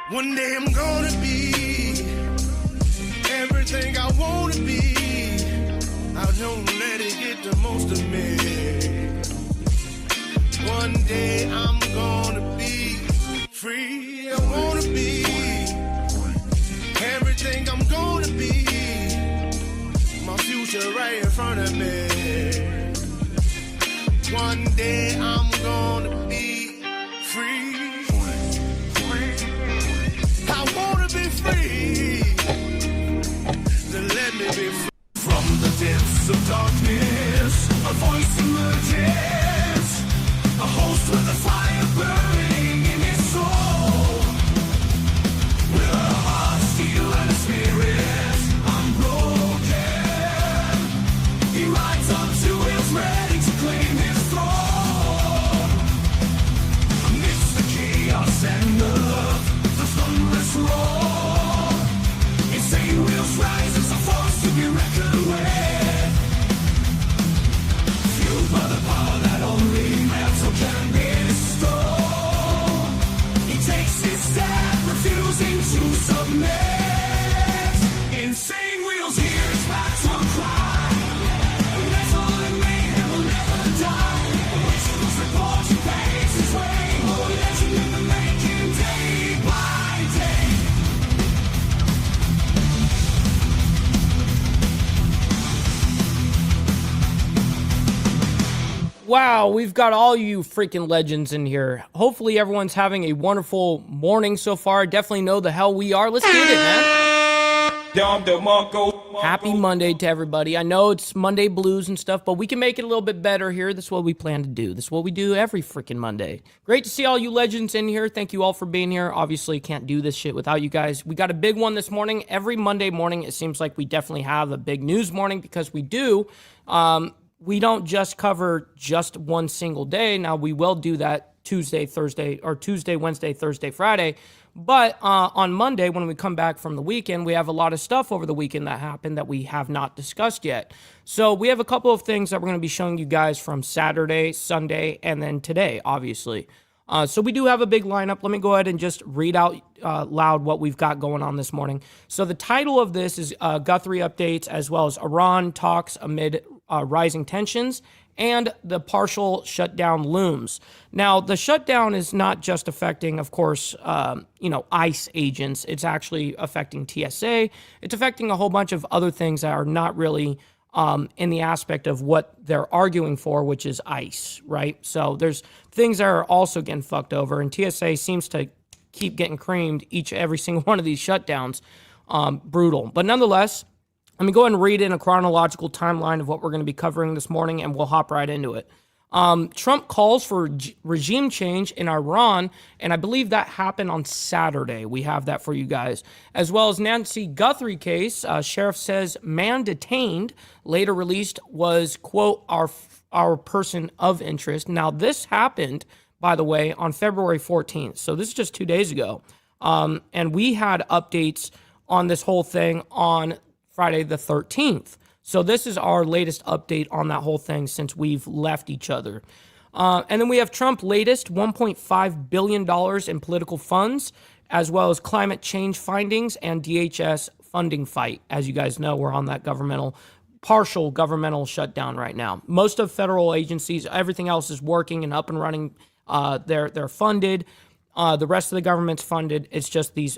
One day I'm gonna be everything I wanna be. I don't let it get the most of me. One day I'm gonna be free. I wanna be everything I'm gonna be. My future right in front of me. One day I'm gonna be free. I wanna be free. Then let me be free. From the depths of darkness, a voice emerges. A host with a fire burning in his soul. With a heart of steel and a spirit unbroken. He rides on two wheels ready to claim his throne. Amidst the chaos and the thunderous roar, insane wheels rise as a force to be reckoned with. Fueled by the power that only metal can bestow. He takes his stand, refusing to submit. Insane wheels hear his battle cry. Metal and mayhem will never die. The rituals report he paves his way. More legend in the making, day by day. Wow, we've got all you freaking legends in here. Hopefully everyone's having a wonderful morning so far. Definitely know the hell we are. Let's get it, man. Happy Monday to everybody. I know it's Monday blues and stuff, but we can make it a little bit better here. That's what we plan to do. That's what we do every freaking Monday. Great to see all you legends in here. Thank you all for being here. Obviously, can't do this shit without you guys. We got a big one this morning. Every Monday morning, it seems like we definitely have a big news morning because we do. We don't just cover just one single day. Now, we will do that Tuesday, Wednesday, Thursday, Friday. But on Monday, when we come back from the weekend, we have a lot of stuff over the weekend that happened that we have not discussed yet. So we have a couple of things that we're going to be showing you guys from Saturday, Sunday, and then today, obviously. So we do have a big lineup. Let me go ahead and just read out loud what we've got going on this morning. So the title of this is Guthrie updates, as well as Iran talks amid rising tensions, and the partial shutdown looms. Now, the shutdown is not just affecting, of course, ICE agents. It's actually affecting TSA. It's affecting a whole bunch of other things that are not really in the aspect of what they're arguing for, which is ICE, right? So there's things that are also getting fucked over, and TSA seems to keep getting creamed every single one of these shutdowns. Brutal. But nonetheless, let me go ahead and read in a chronological timeline of what we're going to be covering this morning, and we'll hop right into it. Trump calls for regime change in Iran, and I believe that happened on Saturday. We have that for you guys. As well as Nancy Guthrie case, sheriff says man detained, later released, was, quote, our person of interest. Now, this happened, by the way, on February 14th. So this is just 2 days ago. And we had updates on this whole thing on Friday the 13th. So this is our latest update on that whole thing since we've left each other. And then we have Trump latest $1.5 billion in political funds, as well as climate change findings and DHS funding fight. As you guys know, we're on that partial governmental shutdown right now. Most of federal agencies, everything else is working and up and running. They're funded. The rest of the government's funded. It's just these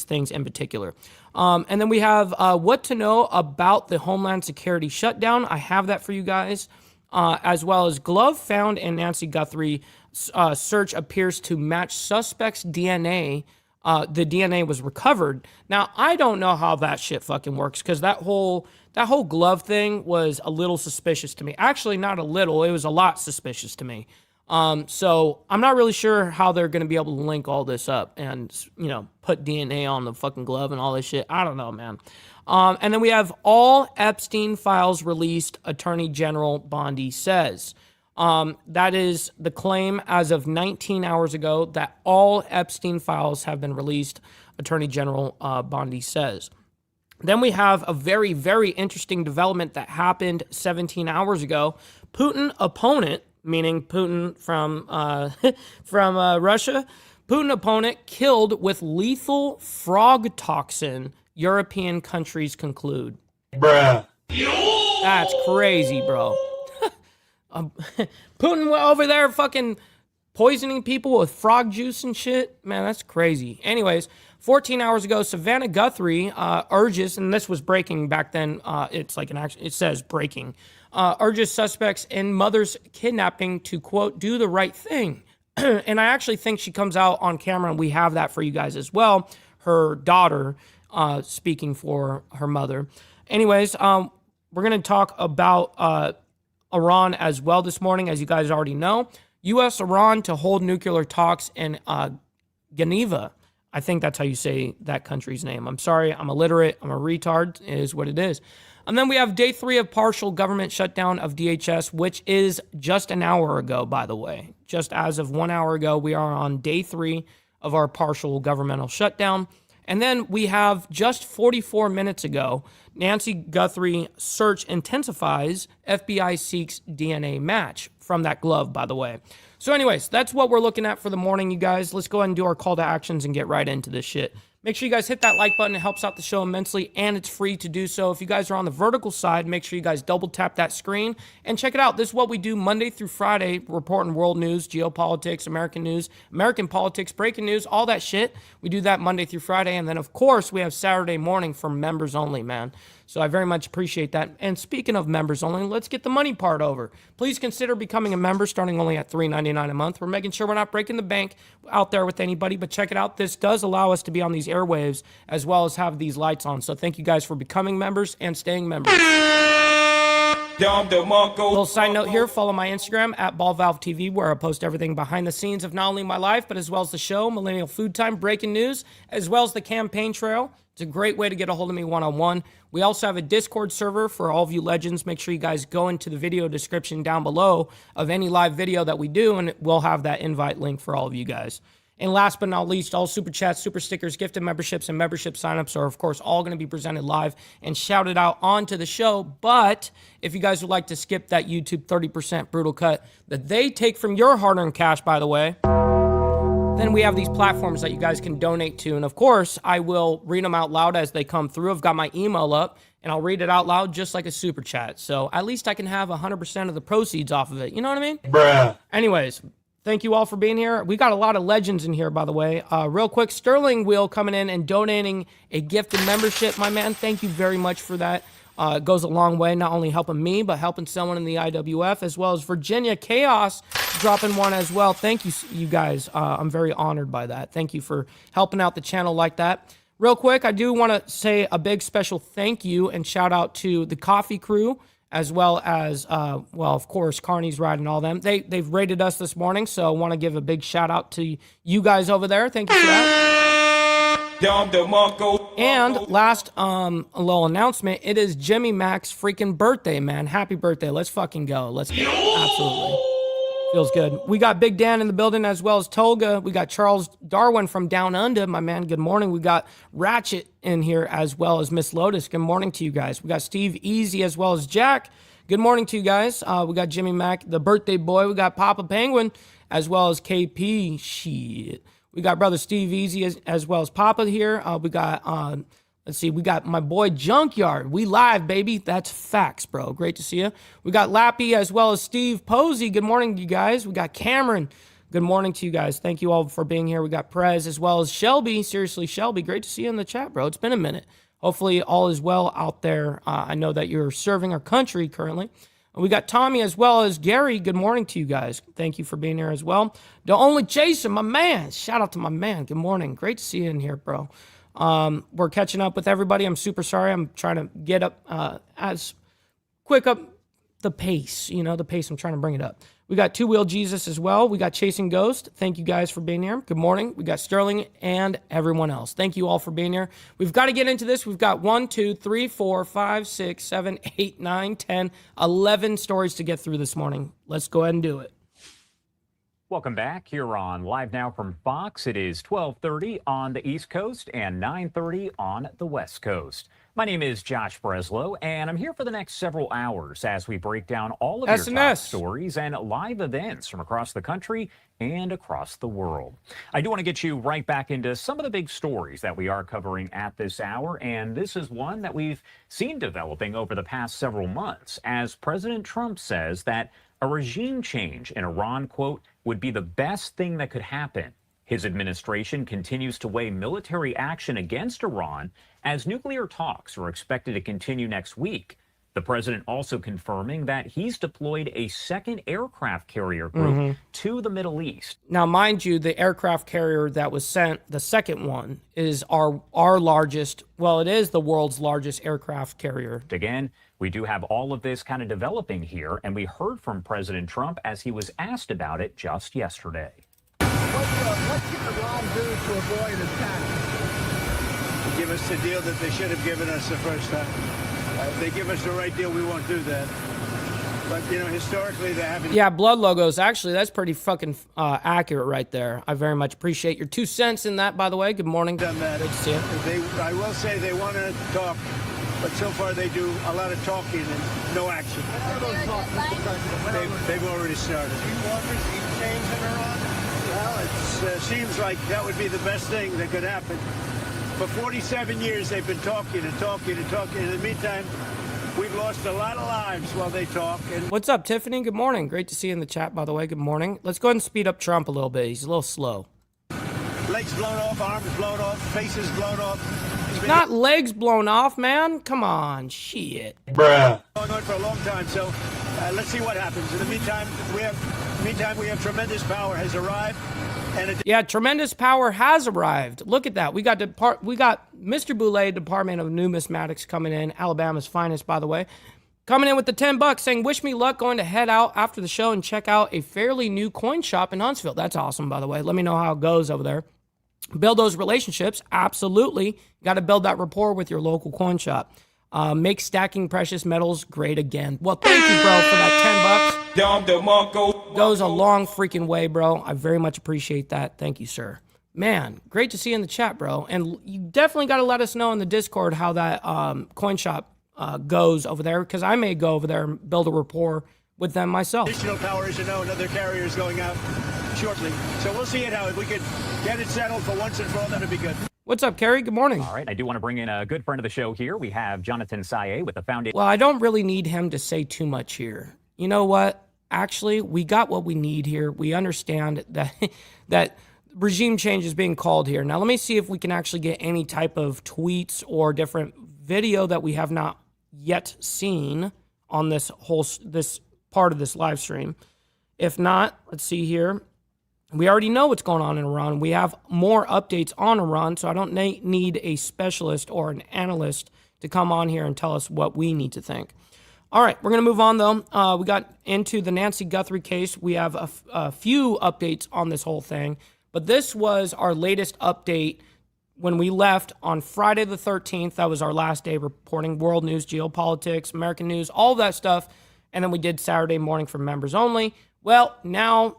things in particular. And then we have what to know about the Homeland Security shutdown. I have that for you guys, as well as glove found in Nancy Guthrie search appears to match suspect's DNA. The DNA was recovered. Now, I don't know how that shit fucking works, because that whole glove thing was a little suspicious to me. Actually, not a little. It was a lot suspicious to me. So I'm not really sure how they're going to be able to link all this up and, put DNA on the fucking glove and all this shit. I don't know, man. And then we have all Epstein files released, Attorney General Bondi says. That is the claim as of 19 hours ago, that all Epstein files have been released, Attorney General Bondi says. Then we have a very, very interesting development that happened 17 hours ago. Putin opponent, meaning Putin from Russia, Putin opponent killed with lethal frog toxin. European countries conclude. Bruh. That's crazy, bro. Putin went over there fucking poisoning people with frog juice and shit. Man, that's crazy. Anyways, 14 hours ago, Savannah Guthrie urges, and this was breaking back then. It's like it says breaking. Urges suspects in mother's kidnapping to, quote, do the right thing. And I actually think she comes out on camera, and we have that for you guys as well. Her daughter speaking for her mother. Anyways, we're going to talk about Iran as well this morning, as you guys already know. U.S. Iran to hold nuclear talks in Geneva. I think that's how you say that country's name. I'm sorry, I'm illiterate. I'm a retard. It is what it is. And then we have day 3 of partial government shutdown of DHS, which is just an hour ago, by the way. Just as of 1 hour ago, we are on day 3 of our partial governmental shutdown. And then we have just 44 minutes ago, Nancy Guthrie search intensifies, FBI seeks DNA match from that glove, by the way. So anyways, that's what we're looking at for the morning, you guys. Let's go ahead and do our call to actions and get right into this shit. Make sure you guys hit that like button. It helps out the show immensely, and it's free to do so. If you guys are on the vertical side, make sure you guys double tap that screen and check it out. This is what we do Monday through Friday, reporting world news, geopolitics, American news, American politics, breaking news, all that shit. We do that Monday through Friday, and then, of course, we have Saturday morning for members only, man. So I very much appreciate that. And speaking of members only, let's get the money part over. Please consider becoming a member starting only at $3.99 a month. We're making sure we're not breaking the bank out there with anybody, but check it out. This does allow us to be on these airwaves as well as have these lights on. So thank you guys for becoming members and staying members. Little side note here, follow my Instagram at BallValveTV, where I post everything behind the scenes of not only my life, but as well as the show, Millennial Food Time, breaking news, as well as the campaign trail. It's a great way to get a hold of me one-on-one. We also have a Discord server for all of you legends. Make sure you guys go into the video description down below of any live video that we do, and we'll have that invite link for all of you guys. And last but not least, all super chats, super stickers, gifted memberships, and membership signups are, of course, all going to be presented live and shouted out onto the show. But if you guys would like to skip that YouTube 30% brutal cut that they take from your hard-earned cash, by the way, then we have these platforms that you guys can donate to. And, of course, I will read them out loud as they come through. I've got my email up, and I'll read it out loud just like a super chat. So at least I can have 100% of the proceeds off of it. You know what I mean? Bruh. Anyways, thank you all for being here. We got a lot of legends in here, by the way. Real quick, Sterling Wheel coming in and donating a gifted membership. My man, thank you very much for that. It goes a long way, not only helping me, but helping someone in the IWF, as well as Virginia Chaos dropping one as well. Thank you, you guys. I'm very honored by that. Thank you for helping out the channel like that. Real quick, I do want to say a big special thank you and shout out to the coffee crew, as well as, well, of course, Carney's Ride and all them. They've rated us this morning, so I want to give a big shout out to you guys over there. Thank you for that. And last, a little announcement. It is Jimmy Mac's freaking birthday, man. Happy birthday. Let's fucking go. Let's go. Absolutely. Feels good. We got Big Dan in the building, as well as Tolga. We got Charles Darwin from Down Under, my man. Good morning. We got Ratchet in here, as well as Miss Lotus. Good morning to you guys. We got Steve Easy, as well as Jack. Good morning to you guys. We got Jimmy Mac, the birthday boy. We got Papa Penguin, as well as KP. Shit. We got brother Steve Easy as well as Papa here. We got, let's see, we got my boy Junkyard. We live, baby. That's facts, bro. Great to see you. We got Lappy as well as Steve Posey. Good morning to you guys. We got Cameron. Good morning to you guys. Thank you all for being here. We got Perez as well as Shelby. Seriously, Shelby, great to see you in the chat, bro. It's been a minute. Hopefully all is well out there. I know that you're serving our country currently. We got Tommy as well as Gary. Good morning to you guys. Thank you for being here as well. The only Jason, my man. Shout out to my man. Good morning. Great to see you in here, bro. We're catching up with everybody. I'm super sorry. I'm trying to get up as quick up the pace. You know, the pace. I'm trying to bring it up. We got Two Wheel Jesus as well. We got Chasing Ghost. Thank you guys for being here. Good morning. We got Sterling and everyone else. Thank you all for being here. We've got to get into this. We've got 1, 2, 3, 4, 5, 6, 7, 8, 9, 10, 11 stories to get through this morning. Let's go ahead and do it. Welcome back here on Live Now from Fox. It is 12:30 on the East Coast and 9:30 on the West Coast. My name is Josh Breslow, and I'm here for the next several hours as we break down all of your top stories and live events from across the country and across the world. I do want to get you right back into some of the big stories that we are covering at this hour, and this is one that we've seen developing over the past several months as President Trump says that a regime change in Iran, quote, would be the best thing that could happen. His administration continues to weigh military action against Iran as nuclear talks are expected to continue next week. The president also confirming that he's deployed a second aircraft carrier group to the Middle East. Now, mind you, the aircraft carrier that was sent, the second one, is our largest, well, it is the world's largest aircraft carrier. Again, we do have all of this kind of developing here, and we heard from President Trump as he was asked about it just yesterday. What can Iran do to avoid attack? Give us the deal that they should have given us the first time. If they give us the right deal, we won't do that. But, you know, historically, they haven't. Yeah, blood logos. Actually, that's pretty fucking accurate right there. I very much appreciate your 2 cents in that, by the way. Good morning. Done that. Good to see you. I will say they want to talk, but so far they do a lot of talking and no action. They've already started. Well, it seems like that would be the best thing that could happen. For 47 years, they've been talking and talking and talking. In the meantime, we've lost a lot of lives while they talk. And what's up, Tiffany? Good morning. Great to see you in the chat, by the way. Good morning. Let's go ahead and speed up Trump a little bit. He's a little slow. Legs blown off, arms blown off, faces blown off. Not legs blown off, man. Come on. Shit. Bruh. Going on for a long time, so let's see what happens. In the meantime, we have tremendous power has arrived. Yeah, tremendous power has arrived. Look at that. We got Mr. Boulay, Department of Numismatics, coming in. Alabama's finest, by the way. Coming in with the $10 saying, wish me luck, going to head out after the show and check out a fairly new coin shop in Huntsville. That's awesome, by the way. Let me know how it goes over there. Build those relationships. Absolutely. Got to build that rapport with your local coin shop. Make stacking precious metals great again. Well, thank you, bro, for that $10. Goes a long freaking way, bro. I very much appreciate that. Thank you, sir. Man, great to see you in the chat, bro. And you definitely got to let us know in the Discord how that coin shop goes over there, because I may go over there and build a rapport with them myself. Additional power, as you know, another carrier is going out shortly. So we'll see it how. If we could get it settled for once and for all, that'd be good. What's up, Kerry? Good morning. All right, I do want to bring in a good friend of the show here. We have Jonathan Saye with the Foundation. Well, I don't really need him to say too much here. You know what? Actually, we got what we need here. We understand that that regime change is being called here. Now, let me see if we can actually get any type of tweets or different video that we have not yet seen on this part of this live stream. If not, let's see here. We already know what's going on in Iran. We have more updates on Iran, so I don't need a specialist or an analyst to come on here and tell us what we need to think. All right, we're going to move on, though. We got into the Nancy Guthrie case. We have a few updates on this whole thing, but this was our latest update when we left on Friday the 13th. That was our last day reporting world news, geopolitics, American news, all that stuff, and then we did Saturday morning for members only. Well, now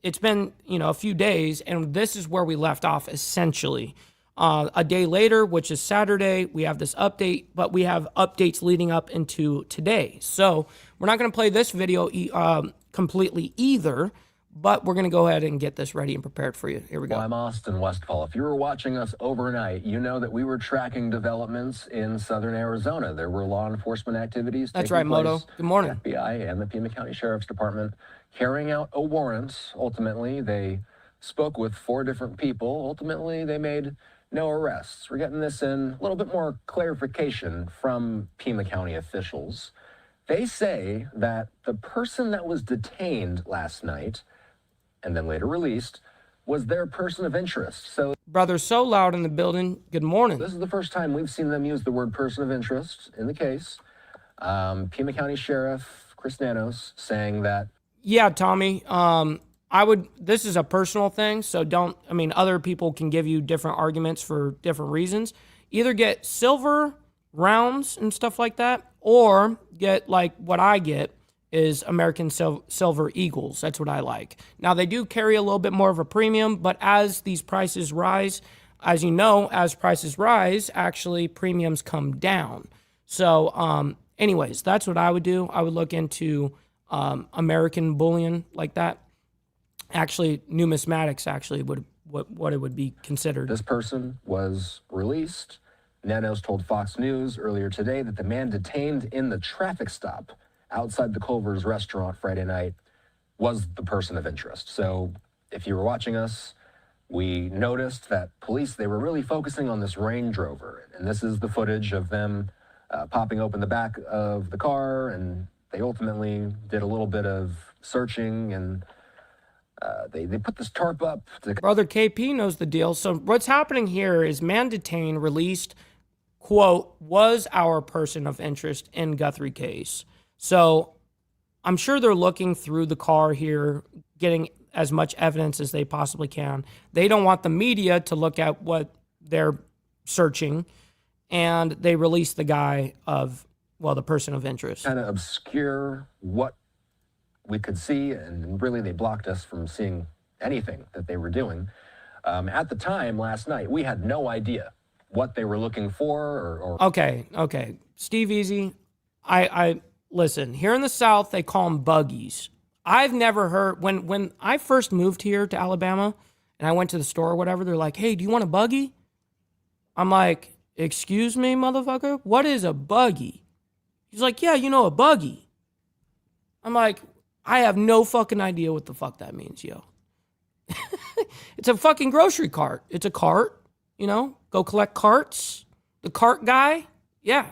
it's been, a few days, and this is where we left off, essentially. A day later, which is Saturday, we have this update, but we have updates leading up into today. So we're not going to play this video completely either, but we're going to go ahead and get this ready and prepared for you. Here we go. Well, I'm Austin Westfall. If you were watching us overnight, you know that we were tracking developments in southern Arizona. There were law enforcement activities. That's right, Moto. Good morning. The FBI and the Pima County Sheriff's Department carrying out a warrant. Ultimately, they spoke with 4 different people. Ultimately, they made no arrests. We're getting this in a little bit more clarification from Pima County officials. They say that the person that was detained last night and then later released was their person of interest. So, brother, so loud in the building. Good morning. This is the first time we've seen them use the word person of interest in the case. Pima County Sheriff Chris Nanos saying that. Yeah, Tommy. This is a personal thing, so other people can give you different arguments for different reasons. Either get silver rounds and stuff like that, or get like what I get is American Silver Eagles. That's what I like. Now, they do carry a little bit more of a premium, but as these prices rise, as you know, as prices rise, actually premiums come down. So, anyways, that's what I would do. I would look into American bullion like that. Actually, numismatics actually would what it would be considered. This person was released. Nanos told Fox News earlier today that the man detained in the traffic stop outside the Culver's restaurant Friday night was the person of interest. So if you were watching us, we noticed that police, they were really focusing on this Range Rover. And this is the footage of them popping open the back of the car, and they ultimately did a little bit of searching, and they put this tarp up. Brother KP knows the deal. So what's happening here is man detained, released, quote, was our person of interest in Guthrie case. So I'm sure they're looking through the car here, getting as much evidence as they possibly can. They don't want the media to look at what they're searching, and they release the guy of, well, the person of interest. Kind of obscure what we could see, and really they blocked us from seeing anything that they were doing. At the time last night, we had no idea what they were looking for or... Okay. Steve Easy, I listen, here in the South, they call them buggies. I've never heard, when I first moved here to Alabama and I went to the store or whatever, they're like, hey, do you want a buggy? I'm like, excuse me, motherfucker? What is a buggy? He's like, yeah, a buggy. I'm like, I have no fucking idea what the fuck that means, yo. It's a fucking grocery cart. It's a cart, go collect carts. The cart guy, yeah.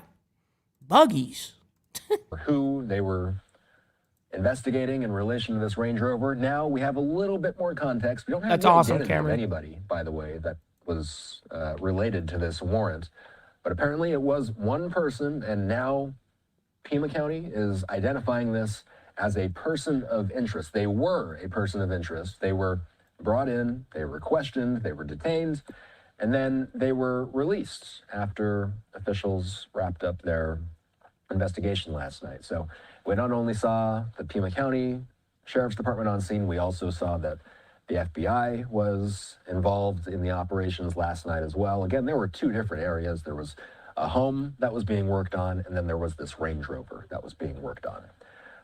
Buggies. Who they were investigating in relation to this Range Rover. Now we have a little bit more context. We don't have That's the awesome, identity of Cameron. anybody, by the way, that was related to this warrant. But apparently it was one person, and now Pima County is identifying this as a person of interest. They were a person of interest. They were brought in, they were questioned, they were detained, and then they were released after officials wrapped up their investigation last night. So we not only saw the Pima County Sheriff's Department on scene, we also saw that the FBI was involved in the operations last night as well. Again, there were two different areas. There was a home that was being worked on, and then there was this Range Rover that was being worked on.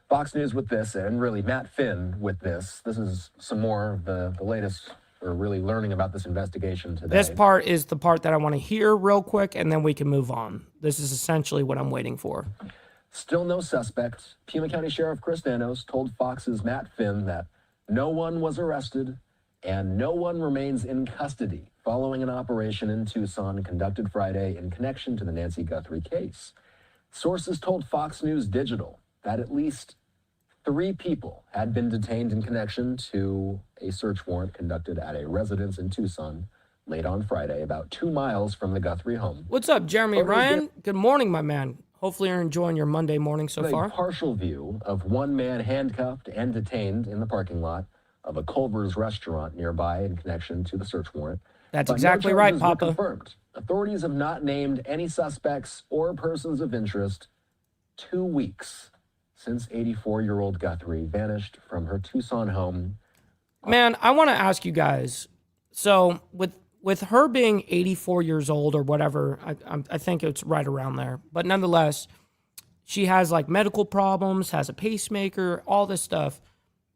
Fox News with this, and really Matt Finn with this. This is some more of the latest. We're really learning about this investigation today. This part is the part that I want to hear real quick, and then we can move on. This is essentially what I'm waiting for. Still no suspect. Pima County Sheriff Chris Nanos told Fox's Matt Finn that no one was arrested and no one remains in custody following an operation in Tucson conducted Friday in connection to the Nancy Guthrie case. Sources told Fox News Digital that at least 3 people had been detained in connection to a search warrant conducted at a residence in Tucson late on Friday, about 2 miles from the Guthrie home. What's up, Jeremy Ryan? Good morning, my man. Hopefully you're enjoying your Monday morning so far. A partial view of one man handcuffed and detained in the parking lot of a Culver's restaurant nearby in connection to the search warrant. That's But exactly no right, charges were Papa. confirmed. Authorities have not named any suspects or persons of interest 2 weeks since 84-year-old Guthrie vanished from her Tucson home. Man, I want to ask you guys. So with her being 84 years old or whatever, I think it's right around there. But nonetheless, she has like medical problems, has a pacemaker, all this stuff.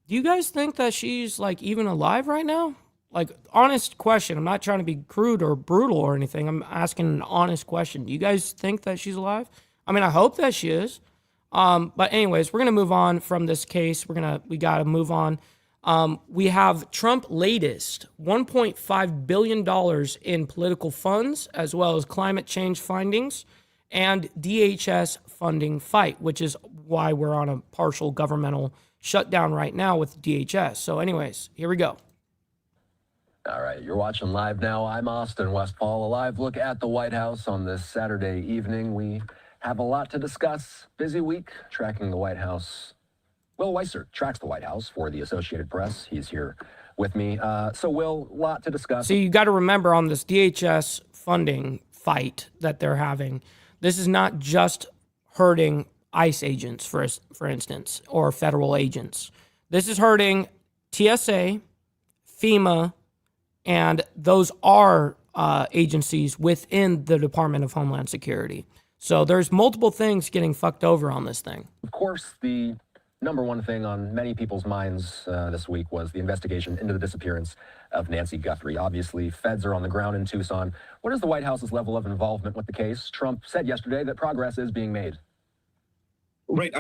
Do you guys think that she's like even alive right now? Like, honest question. I'm not trying to be crude or brutal or anything. I'm asking an honest question. Do you guys think that she's alive? I mean, I hope that she is. But anyways, we're going to move on from this case. We got to move on. We have Trump latest $1.5 billion in political funds, as well as climate change findings and DHS funding fight, which is why we're on a partial governmental shutdown right now with DHS. So anyways, here we go. All right, you're watching live now. I'm Austin Westfall. A live look at the White House on this Saturday evening. We have a lot to discuss. Busy week tracking the White House. Will Weiser tracks the White House for the Associated Press. He's here with me. So, Will, a lot to discuss. So you got to remember on this DHS funding fight that they're having, this is not just hurting ICE agents, for instance, or federal agents. This is hurting TSA, FEMA, and those are agencies within the Department of Homeland Security. So there's multiple things getting fucked over on this thing. Of course, the number one thing on many people's minds this week was the investigation into the disappearance of Nancy Guthrie. Obviously, feds are on the ground in Tucson. What is the White House's level of involvement with the case? Trump said yesterday that progress is being made. Right.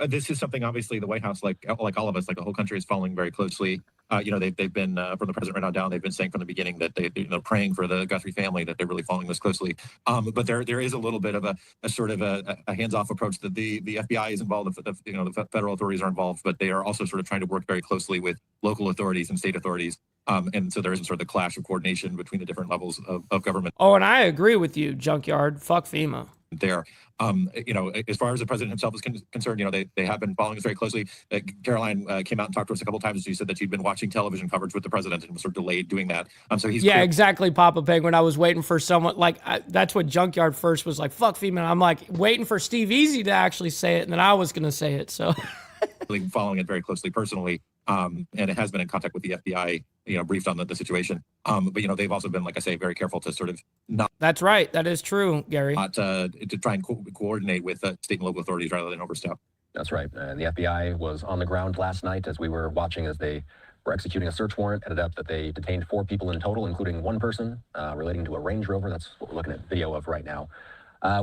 This is something obviously the White House, like all of us, like the whole country is following very closely. They've been from the president right on down. They've been saying from the beginning that they, praying for the Guthrie family, that they're really following this closely. But there is a little bit of a sort of a hands-off approach that the FBI is involved. The federal authorities are involved, but they are also sort of trying to work very closely with local authorities and state authorities. And so there isn't sort of the clash of coordination between the different levels of government. Oh, and I agree with you, Junkyard. Fuck FEMA. There. As far as the president himself is concerned, they have been following us very closely. Caroline came out and talked to us a couple of times. And she said that she'd been watching television coverage with the president and was sort of delayed doing that. So he's exactly, Papa Penguin. I was waiting for someone that's what Junkyard first was like. Fuck FEMA. I'm like waiting for Steve Easy to actually say it, and then I was gonna say it. So really following it very closely personally. And it has been in contact with the FBI, briefed on the situation. But they've also been, like I say, very careful to sort of not. That's right. That is true, Gary. To try and coordinate with state and local authorities rather than overstep. That's right. And the FBI was on the ground last night as we were watching as they were executing a search warrant. Ended up that they detained 4 people in total, including one person relating to a Range Rover. That's what we're looking at video of right now.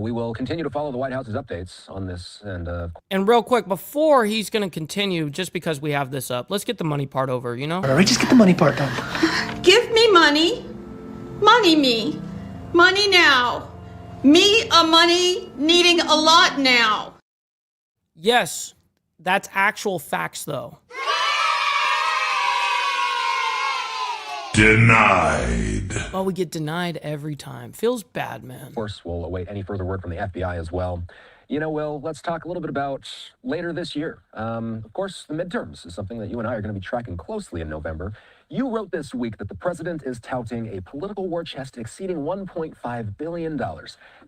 We will continue to follow the White House's updates on this. And real quick, before he's going to continue, just because we have this up, let's get the money part over, All right, just get the money part done. Give me money. Money me. Money now. Me a money needing a lot now. Yes, that's actual facts, though. Denied. Well, we get denied every time. Feels bad, man. Of course, we'll await any further word from the FBI as well. Will, let's talk a little bit about later this year. Of course, the midterms is something that you and I are going to be tracking closely in November. You wrote this week that the president is touting a political war chest exceeding $1.5 billion.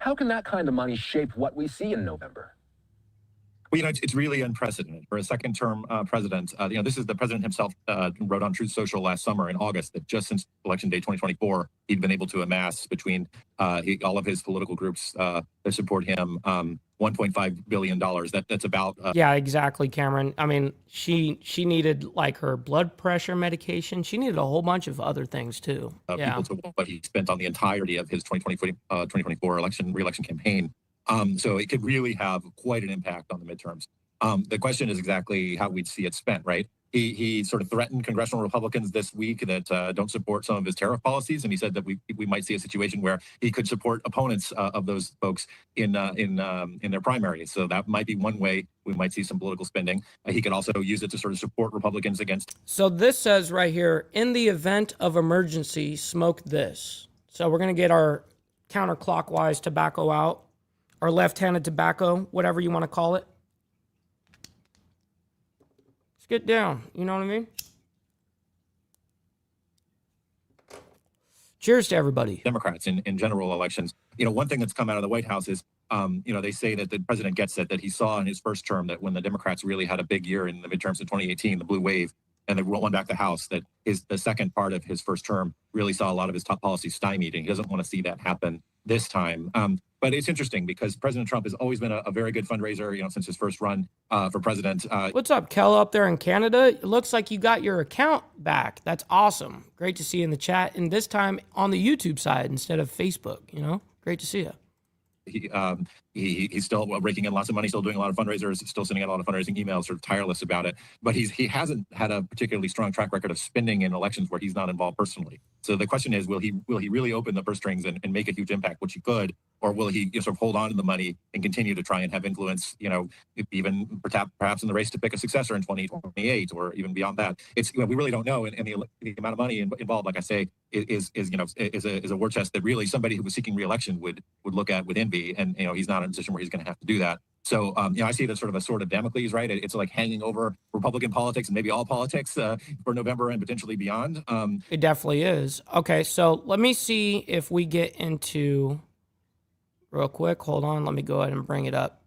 How can that kind of money shape what we see in November? Well, it's really unprecedented for a second-term president. This is the president himself wrote on Truth Social last summer in August that just since Election Day 2024, he'd been able to amass between all of his political groups that support him $1.5 billion. That's about... Yeah, exactly, Cameron. I mean, she needed like her blood pressure medication. She needed a whole bunch of other things too. People to what he spent on the entirety of his 2024 re-election campaign. So it could really have quite an impact on the midterms. The question is exactly how we'd see it spent, right? He sort of threatened congressional Republicans this week that don't support some of his tariff policies, and he said that we might see a situation where he could support opponents of those folks in their primaries. So that might be one way we might see some political spending. He could also use it to sort of support Republicans against. So this says right here, in the event of emergency, smoke this. So we're gonna get our counterclockwise tobacco out. Or left-handed tobacco, whatever you want to call it. Let's get down. You know what I mean? Cheers to everybody. Democrats in general elections. One thing that's come out of the White House is, they say that the president gets it, that he saw in his first term that when the Democrats really had a big year in the midterms of 2018, the blue wave, and they won back the House, that the second part of his first term really saw a lot of his top policies stymied, and he doesn't want to see that happen this time. But it's interesting because President Trump has always been a very good fundraiser, since his first run for president. What's up, Kel, up there in Canada? It looks like you got your account back. That's awesome. Great to see you in the chat, and this time on the YouTube side instead of Facebook, Great to see you. He's still raking in lots of money, still doing a lot of fundraisers, still sending out a lot of fundraising emails, sort of tireless about it. But he hasn't had a particularly strong track record of spending in elections where he's not involved personally. So the question is, will he really open the purse strings and make a huge impact, which he could, or will he sort of hold on to the money and continue to try and have influence, even perhaps in the race to pick a successor in 2028 or even beyond that? It's we really don't know, and the amount of money involved, like I say, is a war chest that really somebody who was seeking re-election would look at with envy, and he's not in a position where he's going to have to do that. So I see it as sort of a sword of Damocles, right? It's like hanging over Republican politics and maybe all politics for November and potentially beyond. It definitely is. Okay, so let me see if we get into real quick. Hold on, let me go ahead and bring it up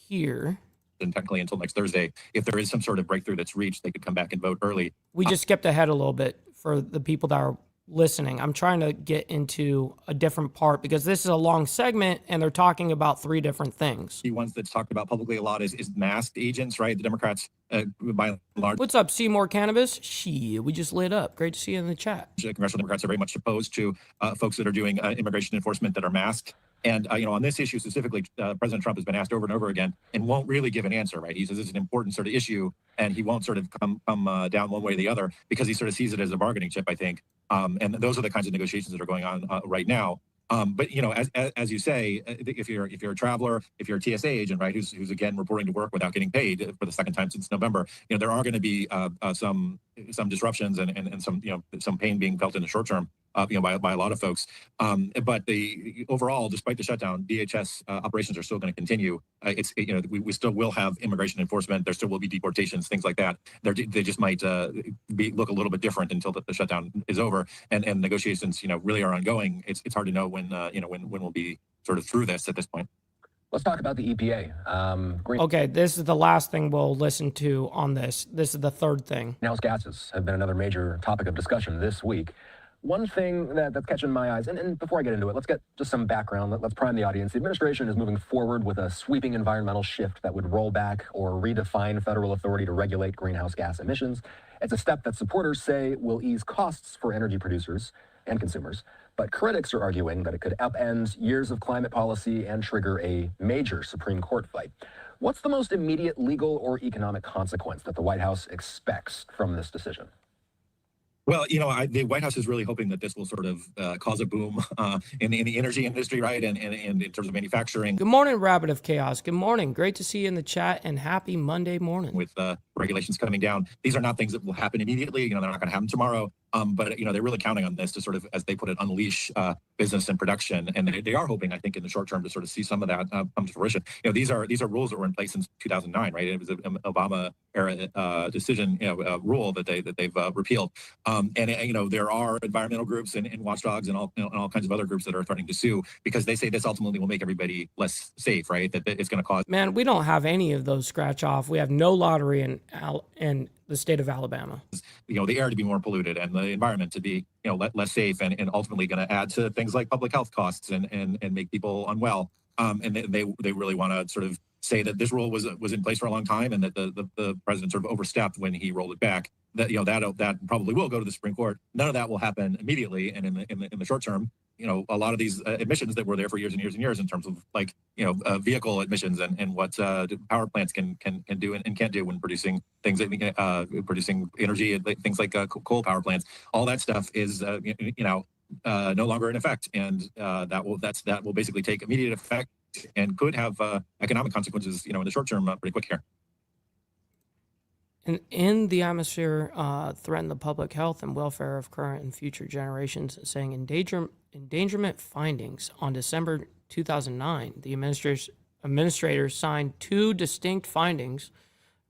here. and technically until next Thursday. If there is some sort of breakthrough that's reached, they could come back and vote early. We just skipped ahead a little bit for the people that are listening. I'm trying to get into a different part because this is a long segment and they're talking about three different things. The ones that's talked about publicly a lot is masked agents, right? The Democrats, by and large. What's up, Seymour Cannabis? Shit, we just lit up. Great to see you in the chat. Congressional Democrats are very much opposed to folks that are doing immigration enforcement that are masked. And, on this issue specifically, President Trump has been asked over and over again and won't really give an answer, right? He says it's an important sort of issue and he won't sort of come down one way or the other because he sort of sees it as a bargaining chip, I think. And those are the kinds of negotiations that are going on right now. But as you say, if you're a traveler, if you're a TSA agent, right, who's again reporting to work without getting paid for the second time since November, there are going to be some disruptions and some pain being felt in the short term, by a lot of folks. But the overall, despite the shutdown, DHS operations are still going to continue. We still will have immigration enforcement. There still will be deportations, things like that. They just might look a little bit different until the shutdown is over and negotiations, really are ongoing. It's hard to know when we'll be sort of through this at this point. Let's talk about the EPA. Okay, this is the last thing we'll listen to on this. This is the third thing. Greenhouse gases have been another major topic of discussion this week. One thing that's catching my eyes, and before I get into it, let's get just some background. Let's prime the audience. The administration is moving forward with a sweeping environmental shift that would roll back or redefine federal authority to regulate greenhouse gas emissions. It's a step that supporters say will ease costs for energy producers and consumers. But critics are arguing that it could upend years of climate policy and trigger a major Supreme Court fight. What's the most immediate legal or economic consequence that the White House expects from this decision? Well, the White House is really hoping that this will sort of cause a boom in the energy industry, right? And in terms of manufacturing. Good morning, Rabbit of Chaos. Good morning. Great to see you in the chat and happy Monday morning. With regulations coming down, these are not things that will happen immediately. They're not going to happen tomorrow. But they're really counting on this to sort of, as they put it, unleash business and production, and they are hoping, I think, in the short term to sort of see some of that come to fruition. These are rules that were in place since 2009, right? It was an Obama era decision, rule that they've repealed. There are environmental groups and watchdogs and all kinds of other groups that are threatening to sue because they say this ultimately will make everybody less safe, right? That it's going to cause. Man, we don't have any of those scratch off. We have no lottery in the state of Alabama. The air to be more polluted and the environment to be, less safe and ultimately going to add to things like public health costs and make people unwell. And they really want to sort of say that this rule was in place for a long time and that the president sort of overstepped when he rolled it back. That that probably will go to the Supreme Court. None of that will happen immediately, and in the short term, a lot of these emissions that were there for years and years and years in terms of vehicle emissions and what power plants can do and can't do when producing things producing energy, things like coal power plants. All that stuff is no longer in effect, and that will basically take immediate effect and could have economic consequences in the short term pretty quick here. And in the atmosphere, threaten the public health and welfare of current and future generations, saying endangerment findings. On December 2009, the administrators signed two distinct findings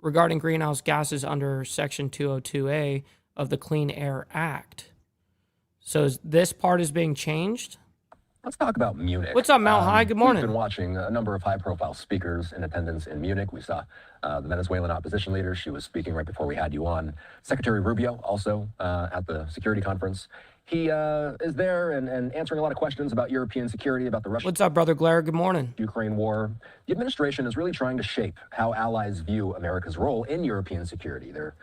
regarding greenhouse gases under Section 202A of the Clean Air Act. So this part is being changed? Let's talk about Munich. What's up, Mount High? Good morning. We've been watching a number of high-profile speakers in attendance in Munich. We saw the Venezuelan opposition leader. She was speaking right before we had you on. Secretary Rubio also at the security conference. He is there and answering a lot of questions about European security, about the Russian. What's up, Brother Glare? Good morning. Ukraine war. The administration is really trying to shape how allies view America's role in European security. They're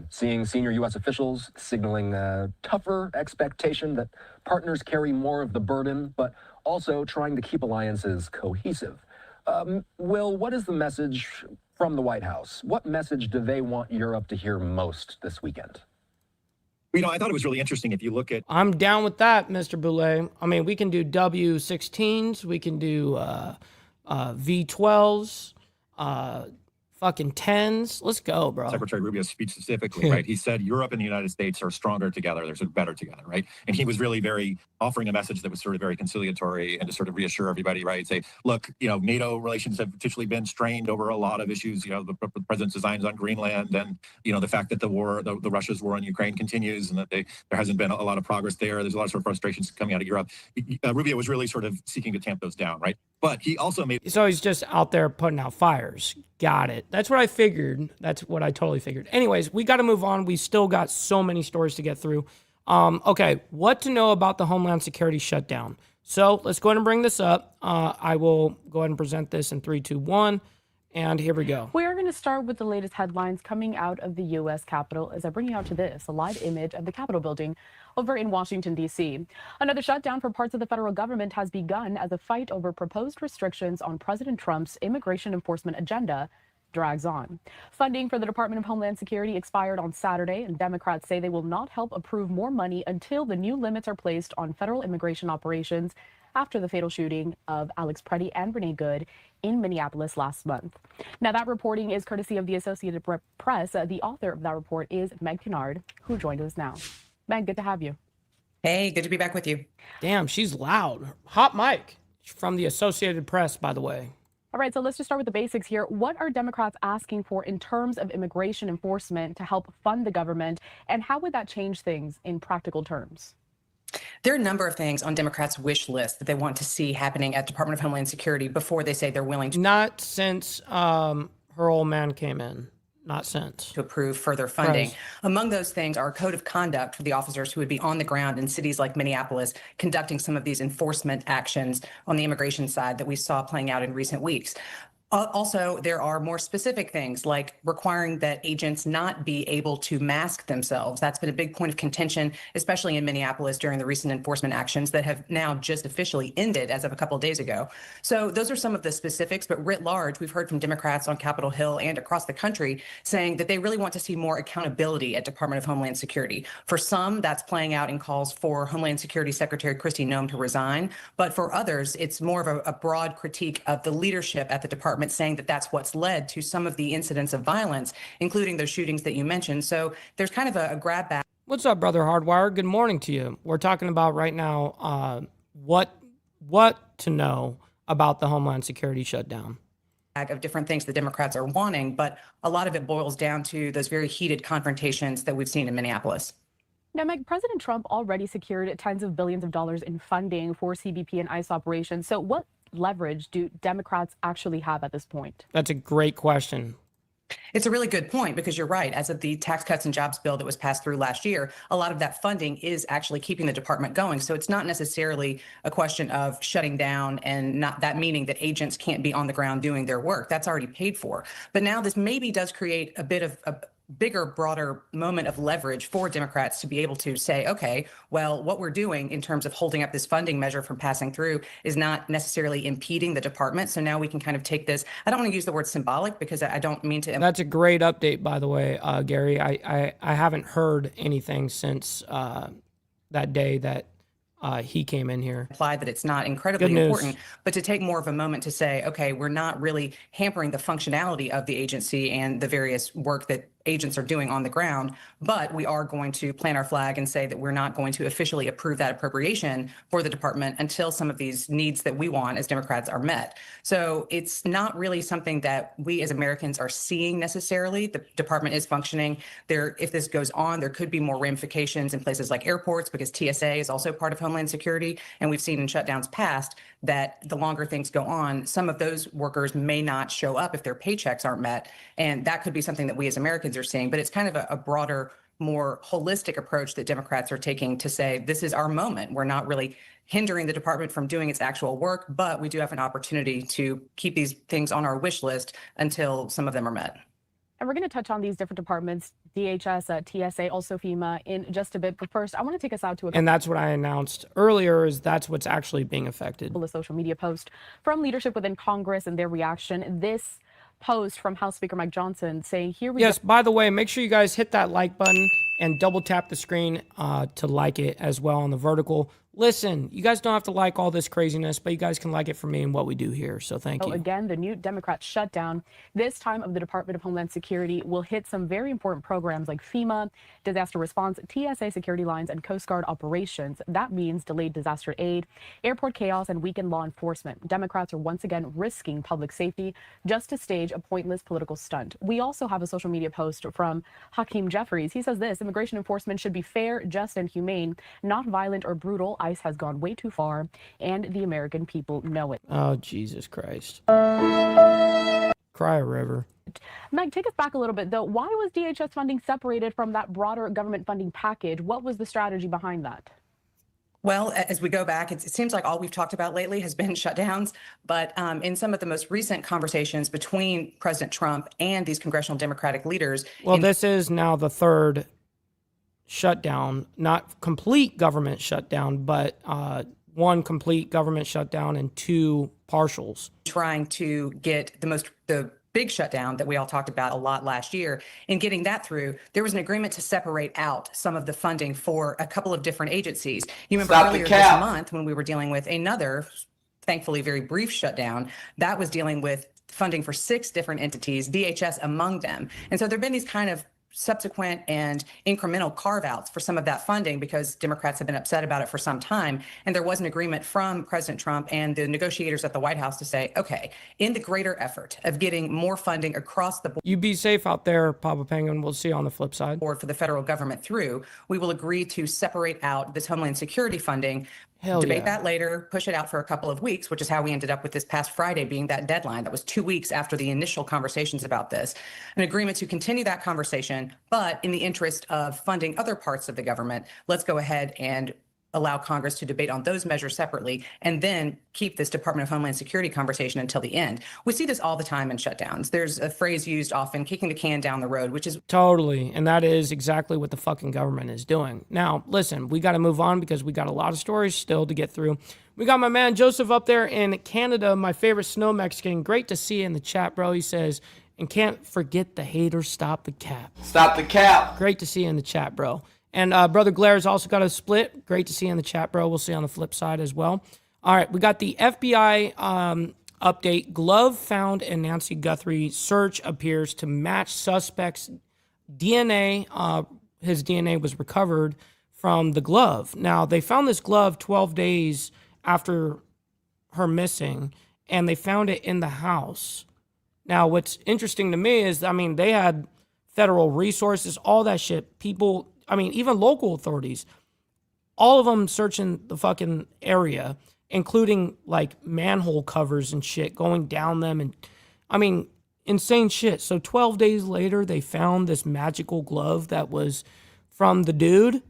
seeing senior U.S. officials signaling a tougher expectation that partners carry more of the burden, but also trying to keep alliances cohesive. Will, what is the message from the White House? What message do they want Europe to hear most this weekend? I thought it was really interesting if you look at. I'm down with that, Mr. Boulay. I mean, we can do W-16s, we can do V-12s, fucking 10s. Let's go, bro. Secretary Rubio's speech specifically, right? He said Europe and the United States are stronger together. They're sort of better together, right? And he was really very offering a message that was sort of very conciliatory and to sort of reassure everybody, right? Say, look, NATO relations have potentially been strained over a lot of issues. The president's designs on Greenland and, the fact that the Russia's war on Ukraine continues and that there hasn't been a lot of progress there. There's a lot of sort of frustrations coming out of Europe. Rubio was really sort of seeking to tamp those down, right? But he also made. So he's just out there putting out fires, Got it. That's what I figured. That's what I totally figured. Anyways, we got to move on. We still got so many stories to get through. Okay, what to know about the Homeland Security shutdown. So let's go ahead and bring this up. I will go ahead and present this in 3, 2, 1. And here we go. We are going to start with the latest headlines coming out of the U.S. Capitol as I bring you out to this, a live image of the Capitol building over in Washington, D.C. Another shutdown for parts of the federal government has begun as a fight over proposed restrictions on President Trump's immigration enforcement agenda drags on. Funding for the Department of Homeland Security expired on Saturday, and Democrats say they will not help approve more money until the new limits are placed on federal immigration operations after the fatal shooting of Alex Preddy and Renee Good in Minneapolis last month. Now, that reporting is courtesy of the Associated Press. The author of that report is Meg Kennard, who joined us now. Meg, good to have you. Hey, good to be back with you. Damn, she's loud. Hot mic. From the Associated Press, by the way. All right, so let's just start with the basics here. What are Democrats asking for in terms of immigration enforcement to help fund the government, and how would that change things in practical terms? There are a number of things on Democrats' wish list that they want to see happening at Department of Homeland Security before they say they're willing to Not since her old man came in. Not since. to approve further funding. Right. Among those things are a code of conduct for the officers who would be on the ground in cities like Minneapolis, conducting some of these enforcement actions on the immigration side that we saw playing out in recent weeks. Also, there are more specific things like requiring that agents not be able to mask themselves. That's been a big point of contention, especially in Minneapolis during the recent enforcement actions that have now just officially ended as of a couple of days ago. So those are some of the specifics, but writ large, we've heard from Democrats on Capitol Hill and across the country saying that they really want to see more accountability at Department of Homeland Security. For some, that's playing out in calls for Homeland Security Secretary Kristi Noem to resign. But for others, it's more of a broad critique of the leadership at the department, saying that that's what's led to some of the incidents of violence, including those shootings that you mentioned. So there's kind of a grab bag. What's up, Brother Hardwire? Good morning to you. We're talking about right now what to know about the Homeland Security shutdown. Of different things the Democrats are wanting, but a lot of it boils down to those very heated confrontations that we've seen in Minneapolis. Now, Meg, President Trump already secured tens of billions of dollars in funding for CBP and ICE operations. So what leverage do Democrats actually have at this point? That's a great question. It's a really good point because you're right. As of the Tax Cuts and Jobs bill that was passed through last year, a lot of that funding is actually keeping the department going. So it's not necessarily a question of shutting down and not that meaning that agents can't be on the ground doing their work. That's already paid for. But now this maybe does create a bit of a bigger, broader moment of leverage for Democrats to be able to say, okay, well, what we're doing in terms of holding up this funding measure from passing through is not necessarily impeding the department. So now we can kind of take this. I don't want to use the word symbolic because I don't mean to. That's a great update, by the way, Gary. I haven't heard anything since that day that he came in here. Imply that it's not incredibly important, but to take more of a moment to say, okay, we're not really hampering the functionality of the agency and the various work that agents are doing on the ground, but we are going to plant our flag and say that we're not going to officially approve that appropriation for the department until some of these needs that we want as Democrats are met. So it's not really something that we as Americans are seeing necessarily. The department is functioning. If this goes on, there could be more ramifications in places like airports because TSA is also part of Homeland Security. And we've seen in shutdowns past that the longer things go on, some of those workers may not show up if their paychecks aren't met. And that could be something that we as Americans are seeing, but it's kind of a broader, more holistic approach that Democrats are taking to say, this is our moment. We're not really hindering the department from doing its actual work, but we do have an opportunity to keep these things on our wish list until some of them are met. And we're going to touch on these different departments, DHS, TSA, also FEMA, in just a bit. But first, I want to take us out to a... And that's what I announced earlier, is that's what's actually being affected. A social media post from leadership within Congress and their reaction. This post from House Speaker Mike Johnson saying, here we go. Yes, by the way, make sure you guys hit that like button and double tap the screen to like it as well on the vertical. Listen, you guys don't have to like all this craziness, but you guys can like it for me and what we do here. So thank you. Again, the new Democrat shutdown, this time of the Department of Homeland Security, will hit some very important programs like FEMA, disaster response, TSA security lines, and Coast Guard operations. That means delayed disaster aid, airport chaos, and weakened law enforcement. Democrats are once again risking public safety just to stage a pointless political stunt. We also have a social media post from Hakeem Jeffries. He says this: immigration enforcement should be fair, just, and humane, not violent or brutal. ICE has gone way too far, and the American people know it. Oh, Jesus Christ. Cry a river. Meg, take us back a little bit, though. Why was DHS funding separated from that broader government funding package? What was the strategy behind that? Well, as we go back, it seems like all we've talked about lately has been shutdowns. But in some of the most recent conversations between President Trump and these congressional Democratic leaders. Well, this is now the third shutdown, not complete government shutdown, but one complete government shutdown and two partials. Trying to get the big shutdown that we all talked about a lot last year. In getting that through, there was an agreement to separate out some of the funding for a couple of different agencies. You remember earlier this month when we were dealing with another, thankfully very brief shutdown, that was dealing with funding for 6 different entities, DHS among them. And so there have been these kind of subsequent and incremental carve-outs for some of that funding because Democrats have been upset about it for some time. And there was an agreement from President Trump and the negotiators at the White House to say, okay, in the greater effort of getting more funding across the board. You be safe out there, Papa Penguin. We'll see you on the flip side. For the federal government through, we will agree to separate out this Homeland Security funding. Debate that later, push it out for a couple of weeks, which is how we ended up with this past Friday being that deadline. That was 2 weeks after the initial conversations about this. An agreement to continue that conversation, but in the interest of funding other parts of the government, let's go ahead and allow Congress to debate on those measures separately and then keep this Department of Homeland Security conversation until the end. We see this all the time in shutdowns. There's a phrase used often, kicking the can down the road, which is totally. And that is exactly what the fucking government is doing. Now, listen, we got to move on because we got a lot of stories still to get through. We got my man Joseph up there in Canada, my favorite snow Mexican. Great to see you in the chat, bro. He says, and can't forget the haters, stop the cap. Stop the cap. Great to see you in the chat, bro. And Brother Glaire's also got a split. Great to see you in the chat, bro. We'll see you on the flip side as well. All right, we got the FBI update. Glove found in Nancy Guthrie search appears to match suspect's DNA. His DNA was recovered from the glove. Now, they found this glove 12 days after her missing, and they found it in the house. Now, what's interesting to me is, I mean, they had federal resources, all that shit. People... I mean, even local authorities, all of them searching the fucking area, including like manhole covers and shit, going down them. And I mean, insane shit. So 12 days later, they found this magical glove that was from the dude.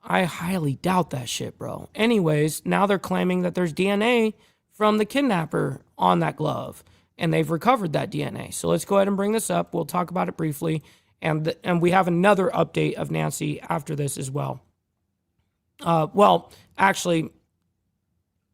I highly doubt that shit, bro. Anyways, now they're claiming that there's DNA from the kidnapper on that glove, and they've recovered that DNA. So let's go ahead and bring this up. We'll talk about it briefly. And we have another update of Nancy after this as well. Well, actually,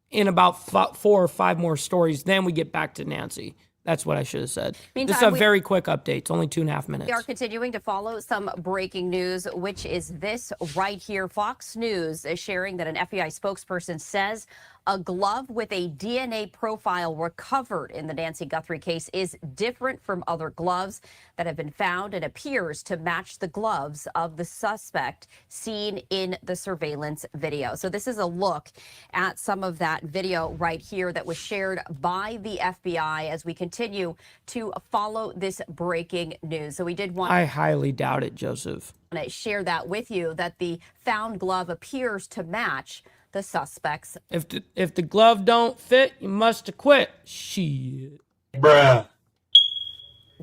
in about 4 or 5 more stories, then we get back to Nancy. That's what I should have said. Meantime, this is a very quick update. It's only 2.5 minutes. We are continuing to follow some breaking news, which is this right here. Fox News is sharing that an FBI spokesperson says a glove with a DNA profile recovered in the Nancy Guthrie case is different from other gloves that have been found and appears to match the gloves of the suspect seen in the surveillance video. So this is a look at some of that video right here that was shared by the FBI as we continue to follow this breaking news. So we did want I highly doubt it, Joseph. to share that with you, that the found glove appears to match the suspects. If the glove don't fit, you must have quit. Shit. Bruh.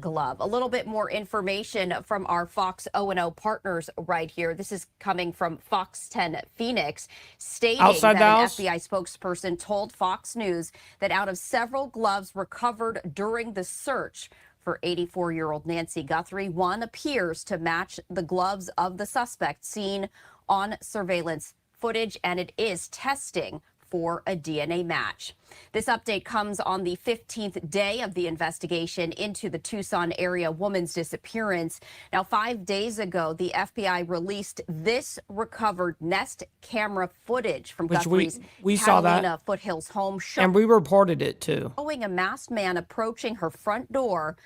Glove. A little bit more information from our Fox O&O partners right here. This is coming from Fox 10 Phoenix, stating Outside that the an house? FBI spokesperson told Fox News that out of several gloves recovered during the search for 84-year-old Nancy Guthrie, one appears to match the gloves of the suspect seen on surveillance footage, and it is testing for a DNA match. This update comes on the 15th day of the investigation into the Tucson area woman's disappearance. Now, 5 days ago, the FBI released this recovered Nest camera footage from Which Guthrie's we saw that. Catalina Foothills home, And we reported it too. showing a masked man approaching her front door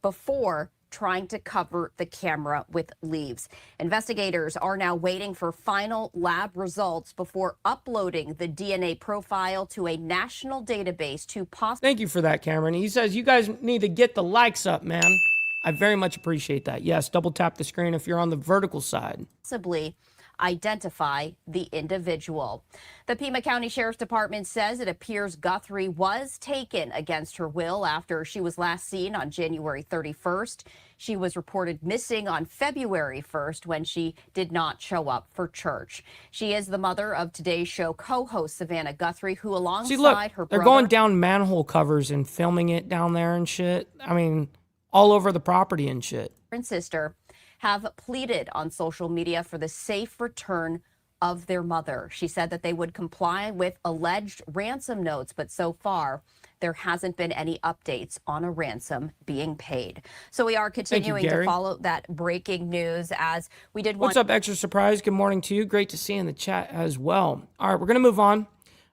before trying to cover the camera with leaves. Investigators are now waiting for final lab results before uploading the DNA profile to a national database to Thank you for that, Cameron. He says you guys need to get the likes up, man. I very much appreciate that. Yes, double tap the screen if you're on the vertical side. possibly identify the individual. The Pima County Sheriff's Department says it appears Guthrie was taken against her will after she was last seen on January 31st. She was reported missing on February 1st when she did not show up for church. She is the mother of Today's Show co-host Savannah Guthrie, who alongside her brother... They're going down manhole covers and filming it down there and shit. I mean, all over the property and shit. ...and sister have pleaded on social media for the safe return of their mother. She said that they would comply with alleged ransom notes, but so far there hasn't been any updates on a ransom being paid. So we are continuing to follow that breaking news as we did. What's up, Extra Surprise? Good morning to you. Great to see you in the chat as well. All right, we're going to move on.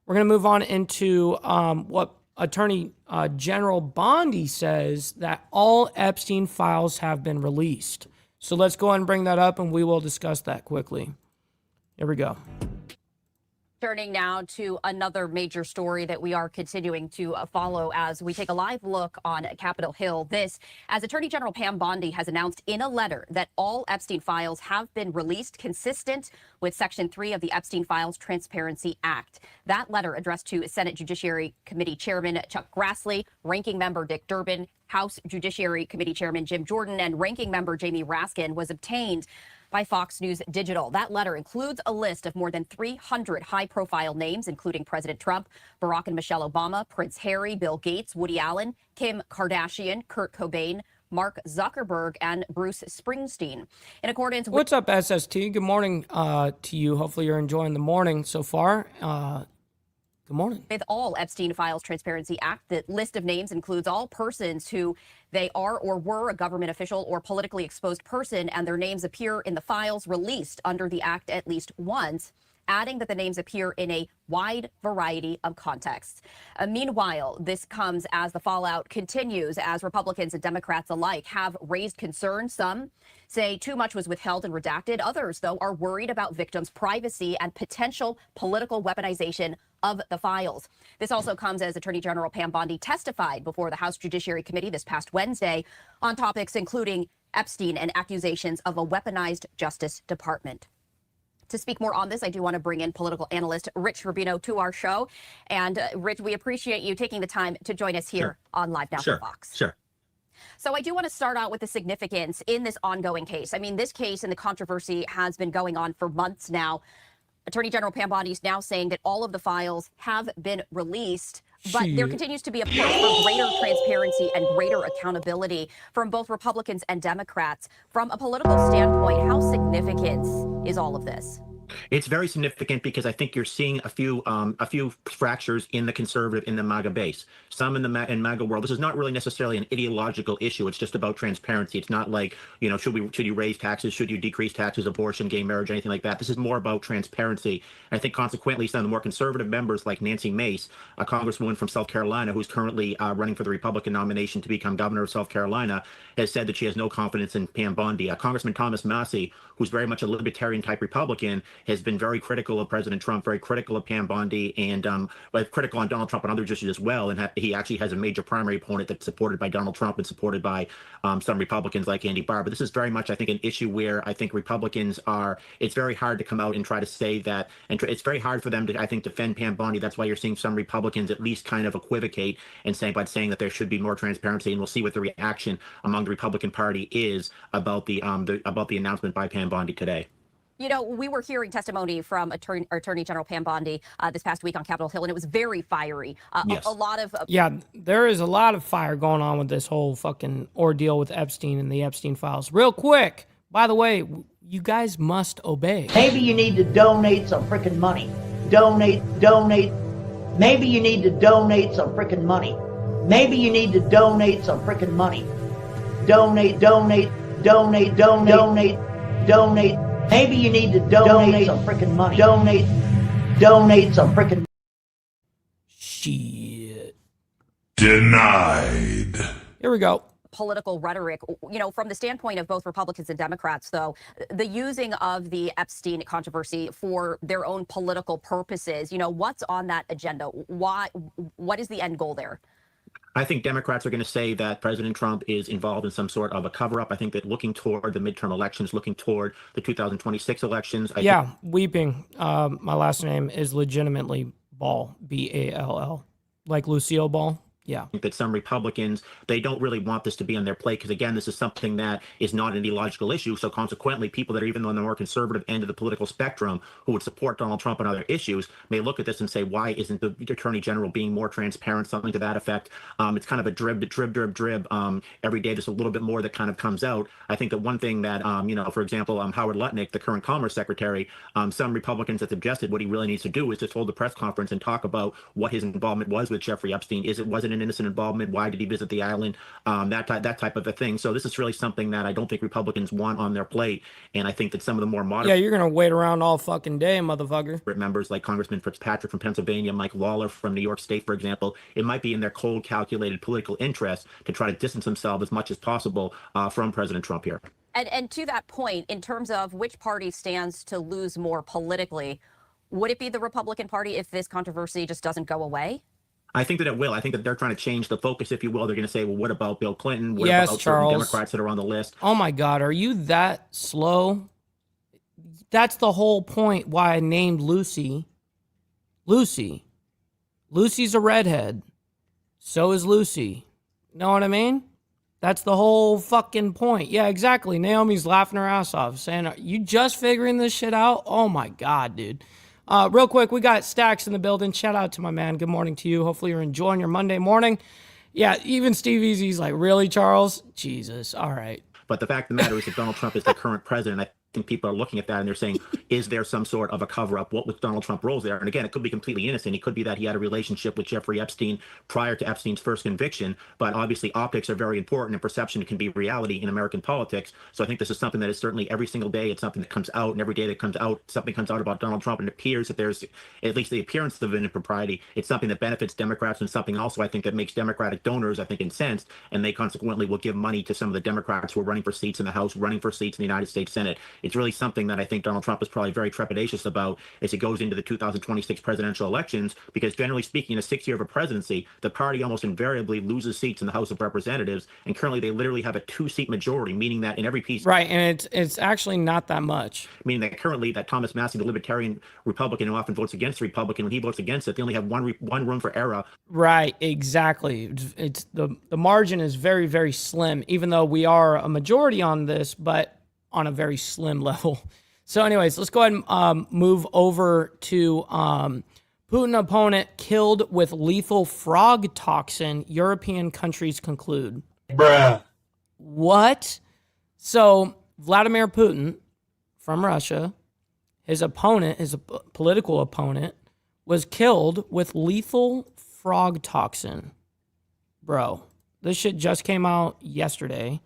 We're going to move on into what Attorney General Bondi says, that all Epstein files have been released. So let's go ahead and bring that up and we will discuss that quickly. Here we go. Turning now to another major story that we are continuing to follow as we take a live look on Capitol Hill. This, as Attorney General Pam Bondi has announced in a letter that all Epstein files have been released consistent with Section 3 of the Epstein Files Transparency Act. That letter addressed to Senate Judiciary Committee Chairman Chuck Grassley, Ranking Member Dick Durbin, House Judiciary Committee Chairman Jim Jordan, and Ranking Member Jamie Raskin was obtained by Fox News Digital. That letter includes a list of more than 300 high-profile names, including President Trump, Barack and Michelle Obama, Prince Harry, Bill Gates, Woody Allen, Kim Kardashian, Kurt Cobain, Mark Zuckerberg, and Bruce Springsteen. In accordance with... What's up, SST? Good morning to you. Hopefully you're enjoying the morning so far. Good morning. With all Epstein Files Transparency Act, the list of names includes all persons who they are or were a government official or politically exposed person, and their names appear in the files released under the act at least once, adding that the names appear in a wide variety of contexts. Meanwhile, this comes as the fallout continues as Republicans and Democrats alike have raised concerns. Some say too much was withheld and redacted. Others, though, are worried about victims' privacy and potential political weaponization of the files. This also comes as Attorney General Pam Bondi testified before the House Judiciary Committee this past Wednesday on topics including Epstein and accusations of a weaponized Justice Department. To speak more on this, I do want to bring in political analyst Rich Rubino to our show. And Rich, we appreciate you taking the time to join us here on Live Now for Fox. Sure. So I do want to start out with the significance in this ongoing case. I mean, this case and the controversy has been going on for months now. Attorney General Pam Bondi is now saying that all of the files have been released, but there continues to be a push for greater transparency and greater accountability from both Republicans and Democrats. From a political standpoint, how significant is all of this? It's very significant because I think you're seeing a few fractures in the conservative, in the MAGA base. Some in the MAGA world. This is not really necessarily an ideological issue. It's just about transparency. It's not like, you know, should you raise taxes? Should you decrease taxes? Abortion, gay marriage, anything like that. This is more about transparency. And I think consequently, some of the more conservative members like Nancy Mace, a congresswoman from South Carolina who's currently running for the Republican nomination to become governor of South Carolina, has said that she has no confidence in Pam Bondi. Congressman Thomas Massie, who's very much a libertarian type Republican, has been very critical of President Trump, very critical of Pam Bondi, and but critical on Donald Trump and other issues as well. And he actually has a major primary opponent that's supported by Donald Trump and supported by some Republicans like Andy Barr. But this is very much, I think, an issue where I think Republicans are, it's very hard to come out and try to say that, and it's very hard for them to, I think, defend Pam Bondi. That's why you're seeing some Republicans at least kind of equivocate and saying that there should be more transparency. And we'll see what the reaction among the Republican Party is about the announcement by Pam Bondi today. You know, we were hearing testimony from Attorney General Pam Bondi this past week on Capitol Hill, and it was very fiery. Yes. A lot of... Yeah, there is a lot of fire going on with this whole fucking ordeal with Epstein and the Epstein files. Real quick, by the way, you guys must obey. Maybe you need to donate some freaking money. Donate. Maybe you need to donate some freaking money. Maybe you need to donate some freaking money. Donate. Maybe you need to donate some freaking money. Donate some freaking... Shit. Denied. Here we go. Political rhetoric, you know, from the standpoint of both Republicans and Democrats, though, the using of the Epstein controversy for their own political purposes, you know, what's on that agenda? What is the end goal there? I think Democrats are going to say that President Trump is involved in some sort of a cover-up. I think that looking toward the midterm elections, looking toward the 2026 elections. Weeping. My last name is legitimately Ball, Ball, like Lucille Ball. Yeah. I think that some Republicans, they don't really want this to be on their plate because, again, this is something that is not an ideological issue. So consequently, people that are even on the more conservative end of the political spectrum who would support Donald Trump on other issues may look at this and say, why isn't the Attorney General being more transparent, something to that effect? It's kind of a drib. Every day there's a little bit more that kind of comes out. I think that one thing that, for example, Howard Lutnick, the current Commerce Secretary, some Republicans have suggested what he really needs to do is just hold a press conference and talk about what his involvement was with Jeffrey Epstein. Was it an innocent involvement? Why did he visit the island? That type of a thing. So this is really something that I don't think Republicans want on their plate. And I think that some of the more moderate... Yeah, you're going to wait around all fucking day, motherfucker. ...members like Congressman Fitzpatrick from Pennsylvania, Mike Lawler from New York State, for example, it might be in their cold, calculated political interest to try to distance themselves as much as possible from President Trump here. And to that point, in terms of which party stands to lose more politically, would it be the Republican Party if this controversy just doesn't go away? I think that it will. I think that they're trying to change the focus, if you will. They're going to say, well, what about Bill Clinton? What about certain Democrats that are on the list? Oh, my God. Are you that slow? That's the whole point why I named Lucy. Lucy. Lucy's a redhead. So is Lucy. Know what I mean? That's the whole fucking point. Yeah, exactly. Naomi's laughing her ass off, saying, are you just figuring this shit out? Oh, my God, dude. Real quick, we got Stacks in the building. Shout out to my man. Good morning to you. Hopefully you're enjoying your Monday morning. Yeah, even Steve Easy's like, really, Charles? Jesus. All right. But the fact of the matter is that Donald Trump is the current president. I think people are looking at that and they're saying, is there some sort of a cover-up? What was Donald Trump roles there? And again, it could be completely innocent. It could be that he had a relationship with Jeffrey Epstein prior to Epstein's first conviction. But obviously, optics are very important and perception can be reality in American politics. So I think this is something that is certainly every single day. It's something that comes out, and every day that comes out, something comes out about Donald Trump, and it appears that there's at least the appearance of an impropriety. It's something that benefits Democrats and something also I think that makes Democratic donors, I think, incensed, and they consequently will give money to some of the Democrats who are running for seats in the House, running for seats in the United States Senate. It's really something that I think Donald Trump is probably very trepidatious about as he goes into the 2026 presidential elections, because generally speaking, in a 6 year of a presidency, the party almost invariably loses seats in the House of Representatives, and currently they literally have a 2-seat majority, meaning that in every piece... Right, and it's actually not that much. Meaning that currently that Thomas Massie, the Libertarian Republican who often votes against the Republican, when he votes against it, they only have one room for error. Right, exactly. It's the margin is very, very slim, even though we are a majority on this, but on a very slim level. So anyways, let's go ahead and move over to Putin opponent killed with lethal frog toxin. European countries conclude. Bruh. What? So Vladimir Putin from Russia, his opponent, his political opponent, was killed with lethal frog toxin. Bro, this shit just came out yesterday.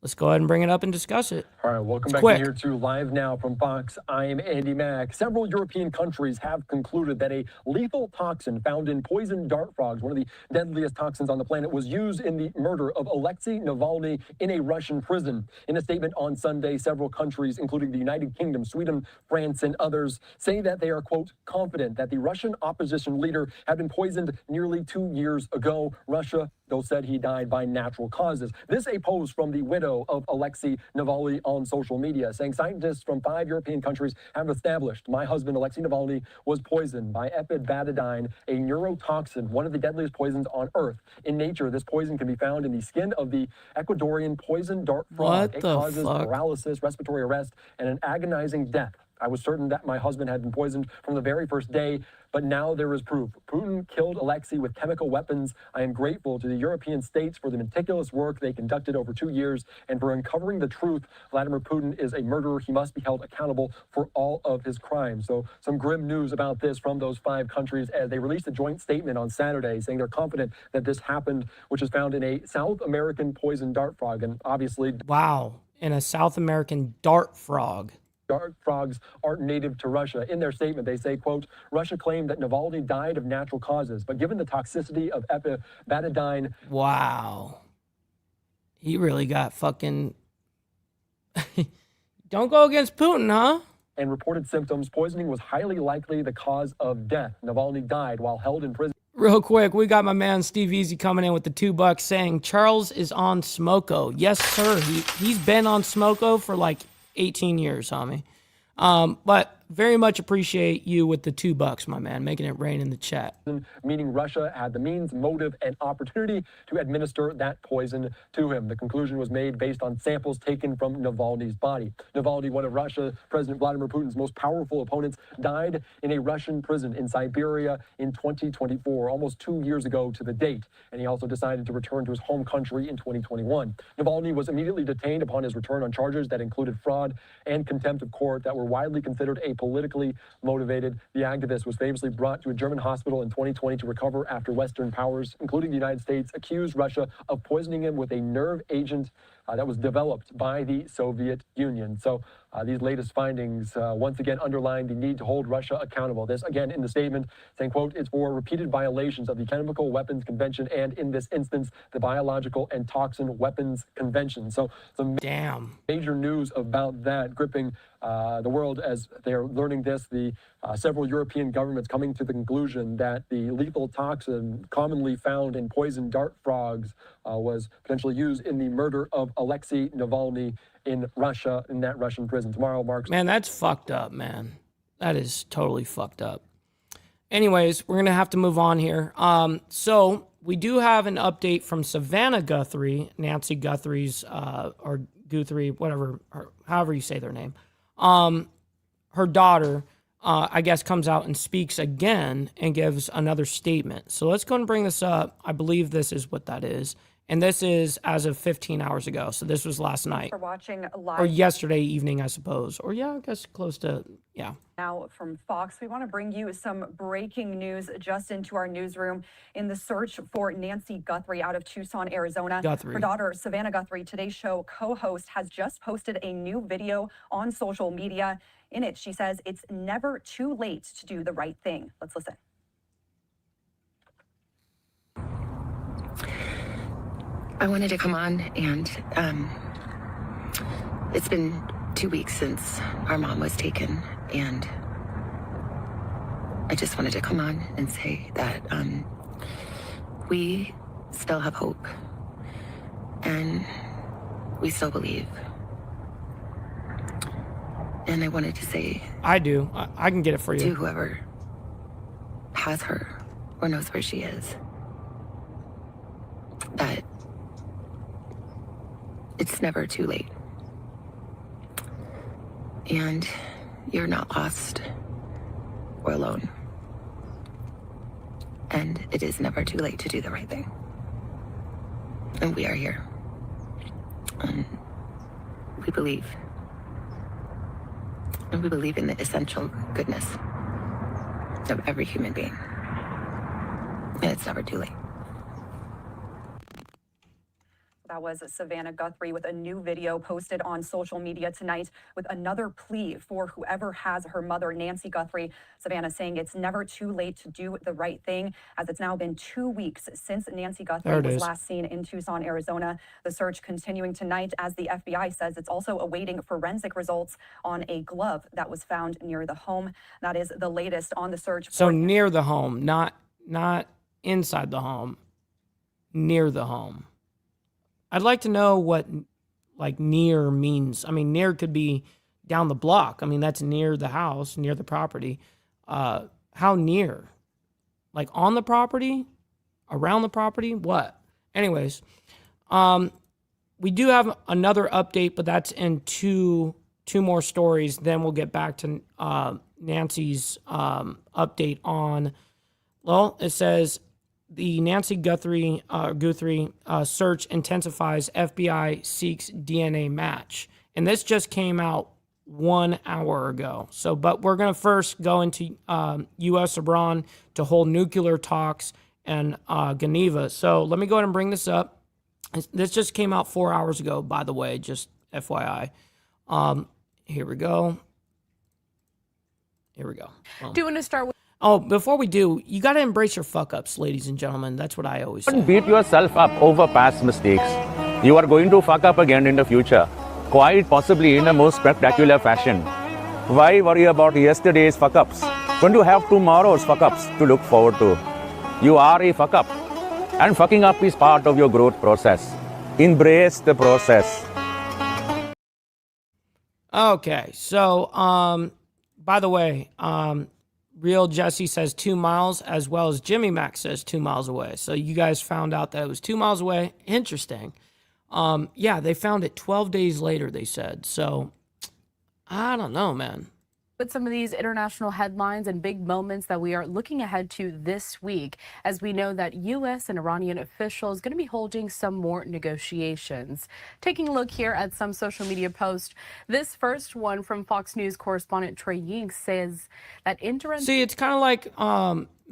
Let's go ahead and bring it up and discuss it. All right, welcome back here to Live Now from Fox. I'm Andy Mack. Several European countries have concluded that a lethal toxin found in poisoned dart frogs, one of the deadliest toxins on the planet, was used in the murder of Alexei Navalny in a Russian prison. In a statement on Sunday, several countries, including the United Kingdom, Sweden, France, and others, say that they are, quote, confident that the Russian opposition leader had been poisoned nearly 2 years ago. Russia, though, said he died by natural causes. This a post from the widow of Alexei Navalny on social media, saying scientists from 5 European countries have established my husband Alexei Navalny was poisoned by epibetadine, a neurotoxin, one of the deadliest poisons on Earth. In nature, this poison can be found in the skin of the Ecuadorian poison dart frog. It causes paralysis, respiratory arrest, and an agonizing death. I was certain that my husband had been poisoned from the very first day, but now there is proof. Putin killed Alexei with chemical weapons. I am grateful to the European states for the meticulous work they conducted over 2 years and for uncovering the truth. Vladimir Putin is a murderer. He must be held accountable for all of his crimes. So some grim news about this from those 5 countries as they released a joint statement on Saturday saying they're confident that this happened, which is found in a South American poison dart frog. And obviously... Wow, in a South American dart frog. Dart frogs aren't native to Russia. In their statement, they say, quote, Russia claimed that Navalny died of natural causes, but given the toxicity of epibetadine... Wow. He really got fucking... Don't go against Putin, huh? And reported symptoms, poisoning was highly likely the cause of death. Navalny died while held in prison. Real quick, we got my man Steve Easy coming in with the $2 saying Charles is on Smoko. Yes, sir. He's been on Smoko for like 18 years, homie. But very much appreciate you with the $2, my man, making it rain in the chat. Meaning Russia had the means, motive, and opportunity to administer that poison to him. The conclusion was made based on samples taken from Navalny's body. Navalny, one of Russia President Vladimir Putin's most powerful opponents, died in a Russian prison in Siberia in 2024, almost 2 years ago to the date. And he also decided to return to his home country in 2021. Navalny was immediately detained upon his return on charges that included fraud and contempt of court that were widely considered a politically motivated. The activist was famously brought to a German hospital in 2020 to recover after Western powers, including the United States, accused Russia of poisoning him with a nerve agent that was developed by the Soviet Union. So these latest findings once again underline the need to hold Russia accountable. This again in the statement saying, quote, it's for repeated violations of the Chemical Weapons Convention and in this instance, the Biological and Toxin Weapons Convention. So some major news about that gripping the world as they're learning this. The several European governments coming to the conclusion that the lethal toxin commonly found in poisoned dart frogs was potentially used in the murder of Alexei Navalny in Russia, in that Russian prison. Tomorrow marks... Man, that's fucked up, man. That is totally fucked up. Anyways, we're going to have to move on here. So we do have an update from Savannah Guthrie, Nancy Guthrie's, or Guthrie, whatever, or however you say their name. Her daughter, I guess, comes out and speaks again and gives another statement. So let's go and bring this up. I believe this is what that is. And this is as of 15 hours ago. So this was last night. For watching live. Or yesterday evening, I suppose. Or yeah, I guess close to, yeah. Now from Fox, we want to bring you some breaking news just into our newsroom in the search for Nancy Guthrie out of Tucson, Arizona. Guthrie. Her daughter, Savannah Guthrie, Today's Show co-host, has just posted a new video on social media. In it, she says it's never too late to do the right thing. Let's listen. I wanted to come on, and it's been 2 weeks since our mom was taken, and I just wanted to come on and say that we still have hope, and we still believe. And I wanted to say... I do. I can get it for you. To whoever has her or knows where she is, that it's never too late. And you're not lost or alone. And it is never too late to do the right thing. And we are here. And we believe. And we believe in the essential goodness of every human being. And it's never too late. That was Savannah Guthrie with a new video posted on social media tonight with another plea for whoever has her mother, Nancy Guthrie. Savannah saying it's never too late to do the right thing, as it's now been 2 weeks since Nancy Guthrie was last seen in Tucson, Arizona. The search continuing tonight as the FBI says it's also awaiting forensic results on a glove that was found near the home. That is the latest on the search. So near the home, not inside the home, near the home. I'd like to know what, like, near means. I mean, near could be down the block. I mean, that's near the house, near the property. How near? Like, on the property? Around the property? What? Anyways, we do have another update, but that's in two more stories. Then we'll get back to Nancy's update on, well, it says... The Nancy Guthrie search intensifies. FBI seeks DNA match. And this just came out 1 hour ago. So, but we're going to first go into U.S. Iran to hold nuclear talks and Geneva. So let me go ahead and bring this up. This just came out 4 hours ago, by the way, just FYI. Here we go. Doing to start with. Oh, before we do, you got to embrace your fuck-ups, ladies and gentlemen. That's what I always say. Don't beat yourself up over past mistakes. You are going to fuck up again in the future, quite possibly in a most spectacular fashion. Why worry about yesterday's fuck-ups when you have tomorrow's fuck-ups to look forward to? You are a fuck up. And fucking up is part of your growth process. Embrace the process. Okay, so by the way, Real Jesse says 2 miles, as well as Jimmy Mac says 2 miles away. So you guys found out that it was 2 miles away. Interesting. Yeah, they found it 12 days later, they said. So I don't know, man. With some of these international headlines and big moments that we are looking ahead to this week, as we know that U.S. and Iranian officials going to be holding some more negotiations. Taking a look here at some social media posts, this first one from Fox News correspondent Trey Ying says that See, it's kind of like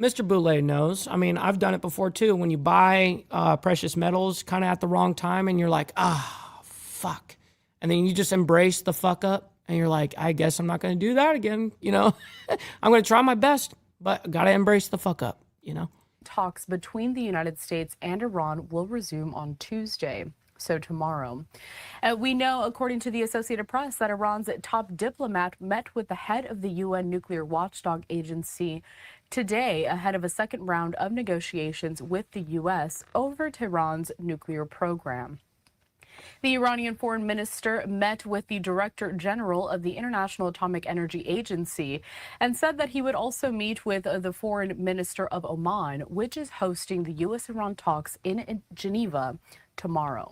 Mr. Boulay knows. I mean, I've done it before too. When you buy precious metals kind of at the wrong time and you're like, fuck. And then you just embrace the fuck up. And you're like, I guess I'm not going to do that again, you know. I'm going to try my best, but got to embrace the fuck up, you know. Talks between the United States and Iran will resume on Tuesday, so tomorrow. We know, according to the Associated Press, that Iran's top diplomat met with the head of the UN nuclear watchdog agency today ahead of a second round of negotiations with the U.S. over Tehran's nuclear program. The Iranian foreign minister met with the director general of the International Atomic Energy Agency and said that he would also meet with the foreign minister of Oman, which is hosting the U.S.-Iran talks in Geneva tomorrow.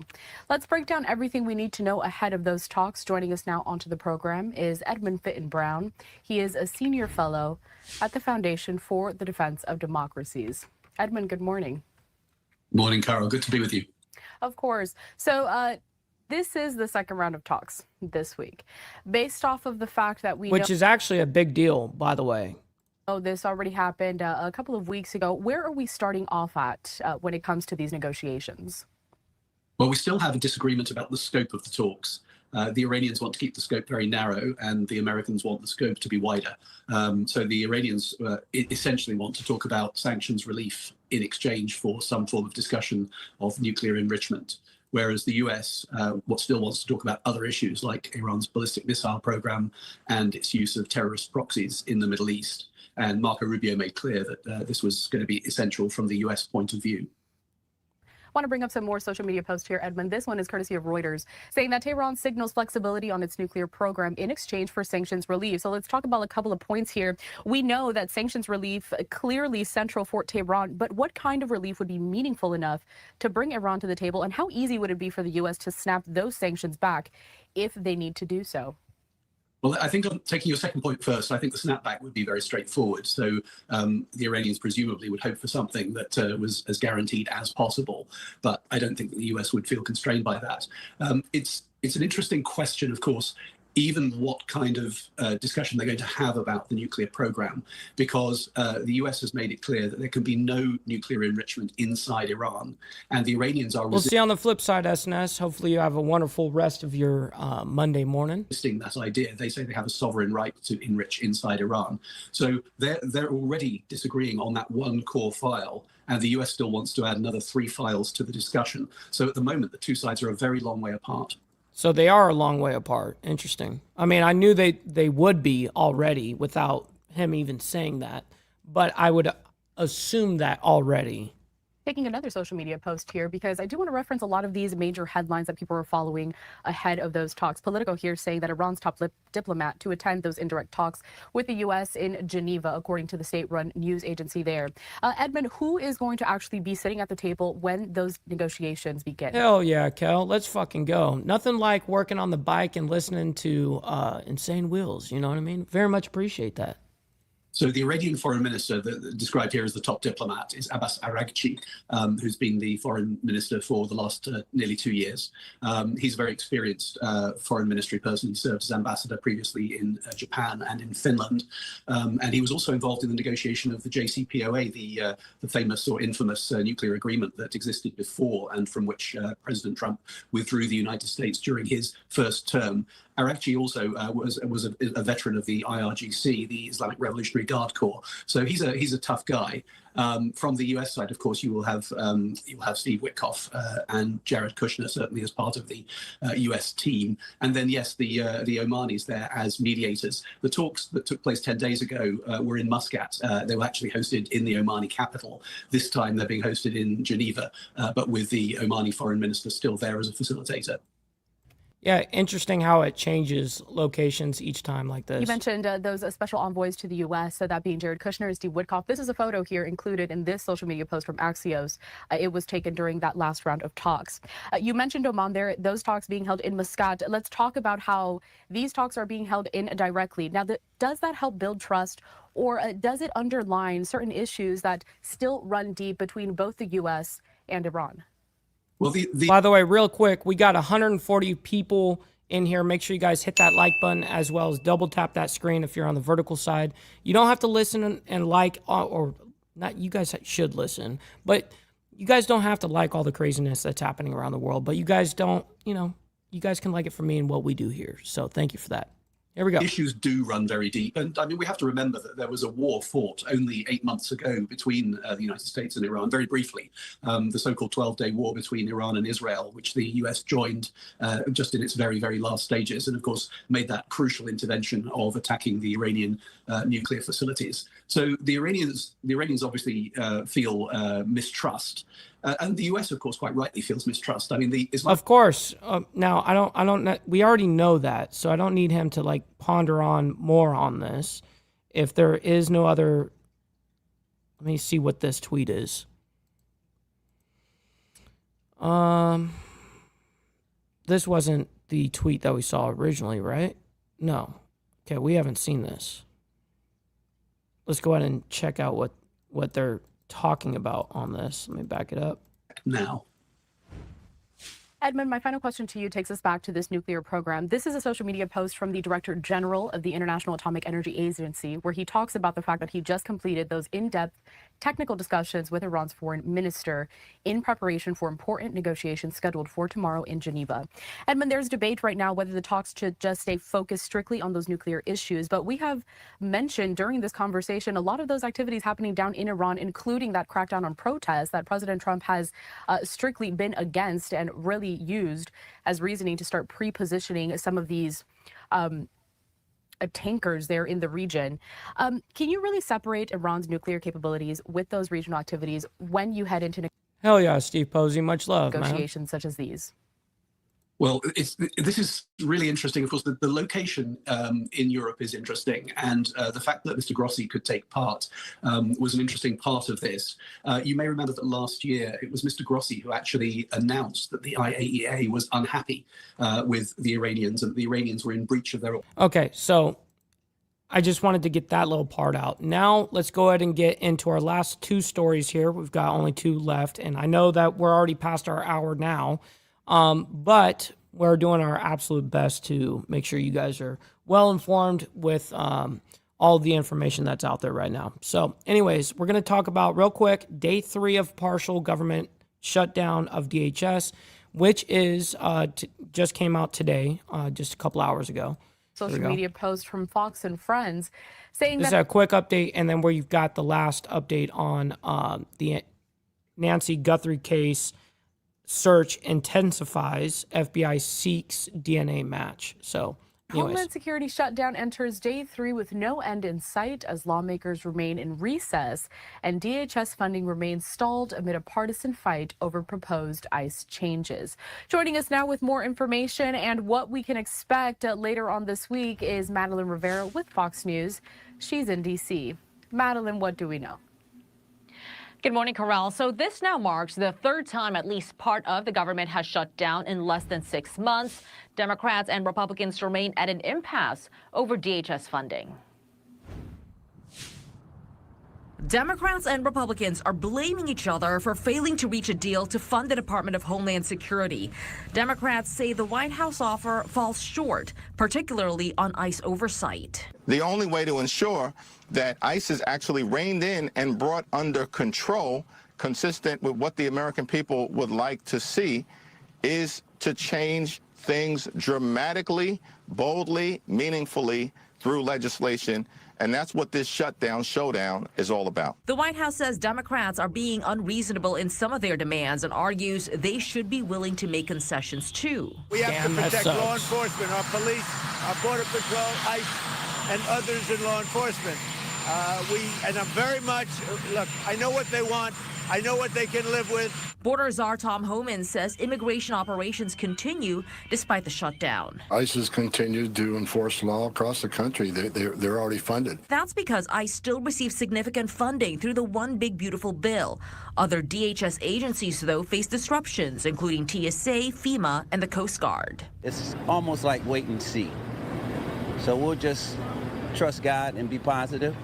Let's break down everything we need to know ahead of those talks. Joining us now onto the program is Edmund Fitton Brown. He is a senior fellow at the Foundation for the Defense of Democracies. Edmund, good morning. Morning, Carol. Good to be with you. Of course. So this is the second round of talks this week, based off of the fact that Which is actually a big deal, by the way. Oh, this already happened a couple of weeks ago. Where are we starting off at when it comes to these negotiations? Well, we still have a disagreement about the scope of the talks. The Iranians want to keep the scope very narrow, and the Americans want the scope to be wider. So the Iranians essentially want to talk about sanctions relief in exchange for some form of discussion of nuclear enrichment, whereas the US still wants to talk about other issues like Iran's ballistic missile program and its use of terrorist proxies in the Middle East. And Marco Rubio made clear that this was going to be essential from the US point of view. I want to bring up some more social media posts here, Edmund. This one is courtesy of Reuters, saying that Tehran signals flexibility on its nuclear program in exchange for sanctions relief. So let's talk about a couple of points here. We know that sanctions relief clearly central for Tehran, but what kind of relief would be meaningful enough to bring Iran to the table, and how easy would it be for the U.S. to snap those sanctions back if they need to do so? Well, I think I'm taking your second point first. I think the snapback would be very straightforward. So the Iranians presumably would hope for something that was as guaranteed as possible. But I don't think that the US would feel constrained by that. It's an interesting question, of course, even what kind of discussion they're going to have about the nuclear program, because the US has made it clear that there can be no nuclear enrichment inside Iran, and the Iranians are We'll see on the flip side, SNS. Hopefully you have a wonderful rest of your Monday morning. Resisting that idea. They say they have a sovereign right to enrich inside Iran. So they're already disagreeing on that one core file, and the US still wants to add another 3 files to the discussion. So at the moment, the two sides are a very long way apart. So they are a long way apart. Interesting. I mean, I knew they would be already without him even saying that, but I would assume that already. Taking another social media post here, because I do want to reference a lot of these major headlines that people are following ahead of those talks. Politico here saying that Iran's top diplomat to attend those indirect talks with the U.S. in Geneva, according to the state-run news agency there. Edmund, who is going to actually be sitting at the table when those negotiations begin? Hell yeah, Kel. Let's fucking go. Nothing like working on the bike and listening to Insane Wheels. You know what I mean? Very much appreciate that. So the Iranian foreign minister, described here as the top diplomat, is Abbas Araghchi, who's been the foreign minister for the last nearly 2 years. He's a very experienced foreign ministry person. He served as ambassador previously in Japan and in Finland. And he was also involved in the negotiation of the JCPOA, the famous or infamous nuclear agreement that existed before and from which President Trump withdrew the United States during his first term. Araghchi also was a veteran of the IRGC, the Islamic Revolutionary Guthrie Guard Corps. So he's a tough guy. From the US side, of course, you will have Steve Witkoff and Jared Kushner certainly as part of the US team, and then yes, the Omanis there as mediators. The talks that took place 10 days ago were in Muscat. They were actually hosted in the Omani capital. This time they're being hosted in Geneva, but with the Omani foreign minister still there as a facilitator. Yeah, interesting how it changes locations each time like this. You mentioned those special envoys to the U.S., so that being Jared Kushner and Steve Witkoff. This is a photo here included in this social media post from Axios. It was taken during that last round of talks. You mentioned, Oman, there, those talks being held in Muscat. Let's talk about how these talks are being held indirectly. Now, does that help build trust, or does it underline certain issues that still run deep between both the U.S. and Iran? Well, by the way, real quick, we got 140 people in here. Make sure you guys hit that like button as well as double tap that screen if you're on the vertical side. You don't have to listen and like, or not, you guys should listen, but you guys don't have to like all the craziness that's happening around the world, but you guys don't, you guys can like it for me and what we do here. So thank you for that. Here we go. Issues do run very deep. And I mean, we have to remember that there was a war fought only 8 months ago between the United States and Iran, very briefly, the so-called 12-day war between Iran and Israel, which the US joined just in its very, very last stages, and of course made that crucial intervention of attacking the Iranian nuclear facilities. So the Iranians obviously feel mistrust. And the U.S., of course, quite rightly feels mistrust. I mean, of course. Now, I don't. We already know that, so I don't need him to like ponder on more on this. If there is no other, let me see what this tweet is. This wasn't the tweet that we saw originally, right? No. Okay, we haven't seen this. Let's go ahead and check out what they're talking about on this. Let me back it up now. Edmund, my final question to you takes us back to this nuclear program. This is a social media post from the Director General of the International Atomic Energy Agency, where he talks about the fact that he just completed those in-depth technical discussions with Iran's foreign minister in preparation for important negotiations scheduled for tomorrow in Geneva. Edmund, there's debate right now whether the talks should just stay focused strictly on those nuclear issues, but we have mentioned during this conversation a lot of those activities happening down in Iran, including that crackdown on protests that President Trump has strictly been against and really used as reasoning to start pre-positioning some of these tankers there in the region. Can you really separate Iran's nuclear capabilities with those regional activities when you head into hell yeah, Steve Posey, much love, negotiations such as these? Well, this is really interesting. Of course, the location in Europe is interesting, and the fact that Mr. Grossi could take part was an interesting part of this. You may remember that last year it was Mr. Grossi who actually announced that the IAEA was unhappy with the Iranians, and the Iranians were in breach of their... Okay, so I just wanted to get that little part out. Now let's go ahead and get into our last two stories here. We've got only two left, and I know that we're already past our hour now. But we're doing our absolute best to make sure you guys are well informed with all the information that's out there right now. So anyways, we're going to talk about real quick day 3 of partial government shutdown of DHS, which is just came out today, just a couple hours ago. Social media post from Fox and Friends saying this is a quick update, and then where you've got the last update on the Nancy Guthrie case. Search intensifies. FBI seeks DNA match. So, anyways. Homeland Security shutdown enters day 3 with no end in sight as lawmakers remain in recess and DHS funding remains stalled amid a partisan fight over proposed ICE changes. Joining us now with more information and what we can expect later on this week is Madeline Rivera with Fox News. She's in D.C. Madeline, what do we know? Good morning, Corral. So this now marks the 3rd time at least part of the government has shut down in less than 6 months. Democrats and Republicans remain at an impasse over DHS funding. Democrats and Republicans are blaming each other for failing to reach a deal to fund the Department of Homeland Security. Democrats say the White House offer falls short, particularly on ICE oversight. The only way to ensure that ICE is actually reined in and brought under control, consistent with what the American people would like to see, is to change things dramatically, boldly, meaningfully through legislation. And that's what this showdown is all about. The White House says Democrats are being unreasonable in some of their demands and argues they should be willing to make concessions too. We have to protect law enforcement, our police, our border patrol, ICE, and others in law enforcement. And I'm very much, look, I know what they want. I know what they can live with. Border Czar Tom Homan says immigration operations continue despite the shutdown. ICE has continued to enforce law across the country. They're already funded. That's because ICE still receives significant funding through the One Big Beautiful Bill. Other DHS agencies, though, face disruptions, including TSA, FEMA, and the Coast Guard. It's almost like wait and see. So we'll just trust God and be positive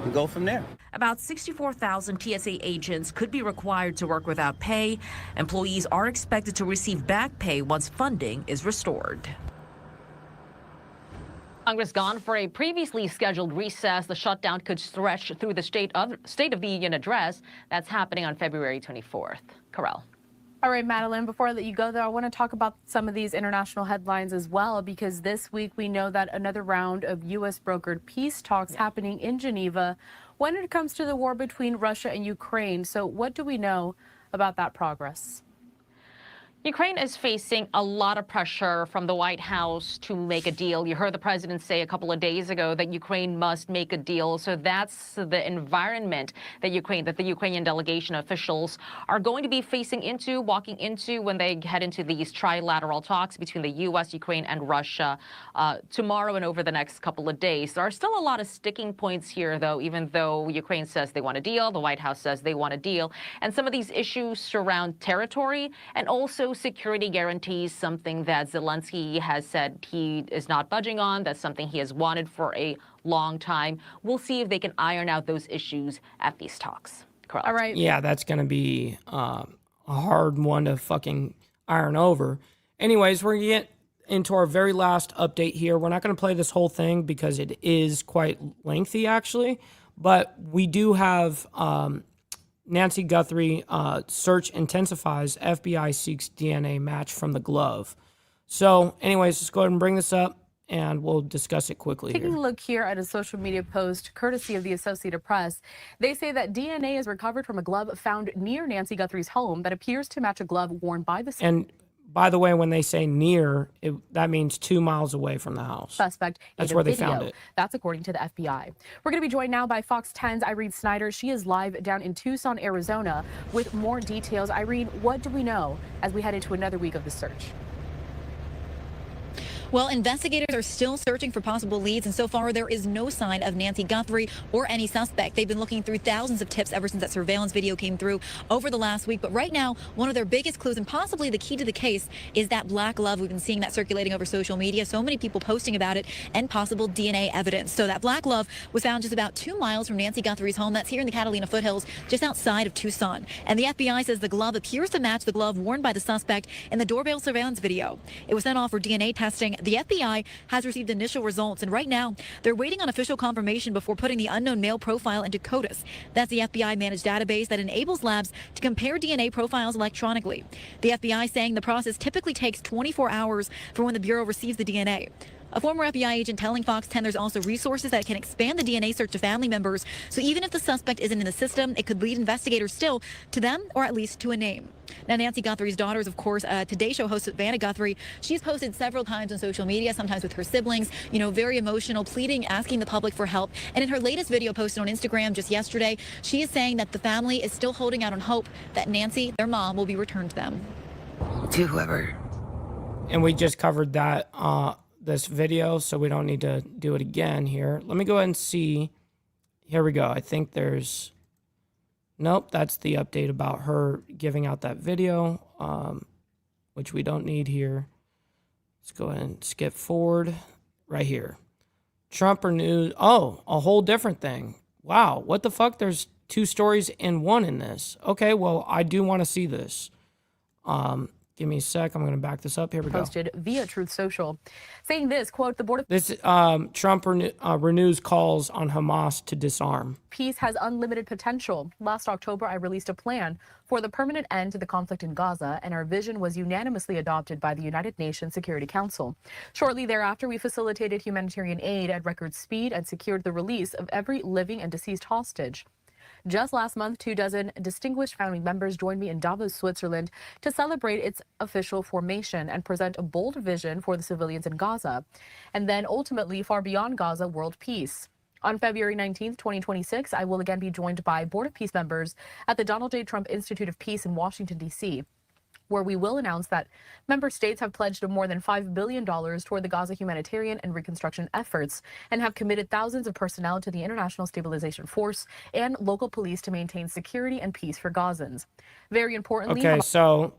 and go from there. About 64,000 TSA agents could be required to work without pay. Employees are expected to receive back pay once funding is restored. Congress gone for a previously scheduled recess. The shutdown could stretch through the State of the Union address. That's happening on February 24th. Corral. All right, Madeline, before I let you go, though, I want to talk about some of these international headlines as well, because this week we know that another round of U.S. brokered peace talks happening in Geneva when it comes to the war between Russia and Ukraine. So what do we know about that progress? Ukraine is facing a lot of pressure from the White House to make a deal. You heard the president say a couple of days ago that Ukraine must make a deal. So that's the environment that the Ukrainian delegation officials are going to be walking into when they head into these trilateral talks between the U.S., Ukraine, and Russia tomorrow and over the next couple of days. There are still a lot of sticking points here, though, even though Ukraine says they want a deal, the White House says they want a deal. And some of these issues surround territory and also security guarantees, something that Zelensky has said he is not budging on. That's something he has wanted for a long time. We'll see if they can iron out those issues at these talks. Correct. All right. Yeah, that's going to be a hard one to fucking iron over. Anyways, we're going to get into our very last update here. We're not going to play this whole thing because it is quite lengthy, actually. But we do have Nancy Guthrie, search intensifies. FBI seeks DNA match from the glove. So, anyways, let's go ahead and bring this up, and we'll discuss it quickly. Taking here. a look here at a social media post courtesy of the Associated Press, they say that DNA is recovered from a glove found near Nancy Guthrie's home that appears to match a glove worn by the And by the way, when they say near, that means 2 miles away from the house. Suspect. That's in where a they video. found it. That's according to the FBI. We're going to be joined now by Fox 10's Irene Snyder. She is live down in Tucson, Arizona, with more details. Irene, what do we know as we head into another week of the search? Well, investigators are still searching for possible leads, and so far there is no sign of Nancy Guthrie or any suspect. They've been looking through thousands of tips ever since that surveillance video came through over the last week. But right now, one of their biggest clues and possibly the key to the case is that black glove. We've been seeing that circulating over social media. So many people posting about it and possible DNA evidence. So that black glove was found just about 2 miles from Nancy Guthrie's home. That's here in the Catalina foothills, just outside of Tucson. And the FBI says the glove appears to match the glove worn by the suspect in the doorbell surveillance video. It was sent off for DNA testing. The FBI has received initial results, and right now they're waiting on official confirmation before putting the unknown male profile into CODIS. That's the FBI managed database that enables labs to compare DNA profiles electronically. The FBI saying the process typically takes 24 hours from when the Bureau receives the DNA. A former FBI agent telling Fox 10 there's also resources that can expand the DNA search to family members. So even if the suspect isn't in the system, it could lead investigators still to them, or at least to a name. Now, Nancy Guthrie's daughter is, of course, Today Show host Savannah Guthrie. She's posted several times on social media, sometimes with her siblings, very emotional, pleading, asking the public for help. And in her latest video posted on Instagram just yesterday, she is saying that the family is still holding out on hope that Nancy, their mom, will be returned to them. To whoever. And we just covered that this video, so we don't need to do it again here. Let me go ahead and see. Here we go. I think there's... Nope, that's the update about her giving out that video, which we don't need here. Let's go ahead and skip forward right here. Trump or news. Oh, a whole different thing. Wow, what the fuck? There's 2 stories in one in this. Okay, well, I do want to see this. Give me a sec. I'm going to back this up. Here we go. Posted via Truth Social, saying this, quote, the Board of This Trump renews calls on Hamas to disarm. Peace has unlimited potential. Last October, I released a plan for the permanent end to the conflict in Gaza, and our vision was unanimously adopted by the United Nations Security Council. Shortly thereafter, we facilitated humanitarian aid at record speed and secured the release of every living and deceased hostage. Just last month, 24 distinguished family members joined me in Davos, Switzerland, to celebrate its official formation and present a bold vision for the civilians in Gaza, and then ultimately far beyond Gaza, world peace. On February 19th, 2026, I will again be joined by Board of Peace members at the Donald J. Trump Institute of Peace in Washington, D.C., where we will announce that member states have pledged more than $5 billion toward the Gaza humanitarian and reconstruction efforts and have committed thousands of personnel to the International Stabilization Force and local police to maintain security and peace for Gazans. Very importantly... Okay, so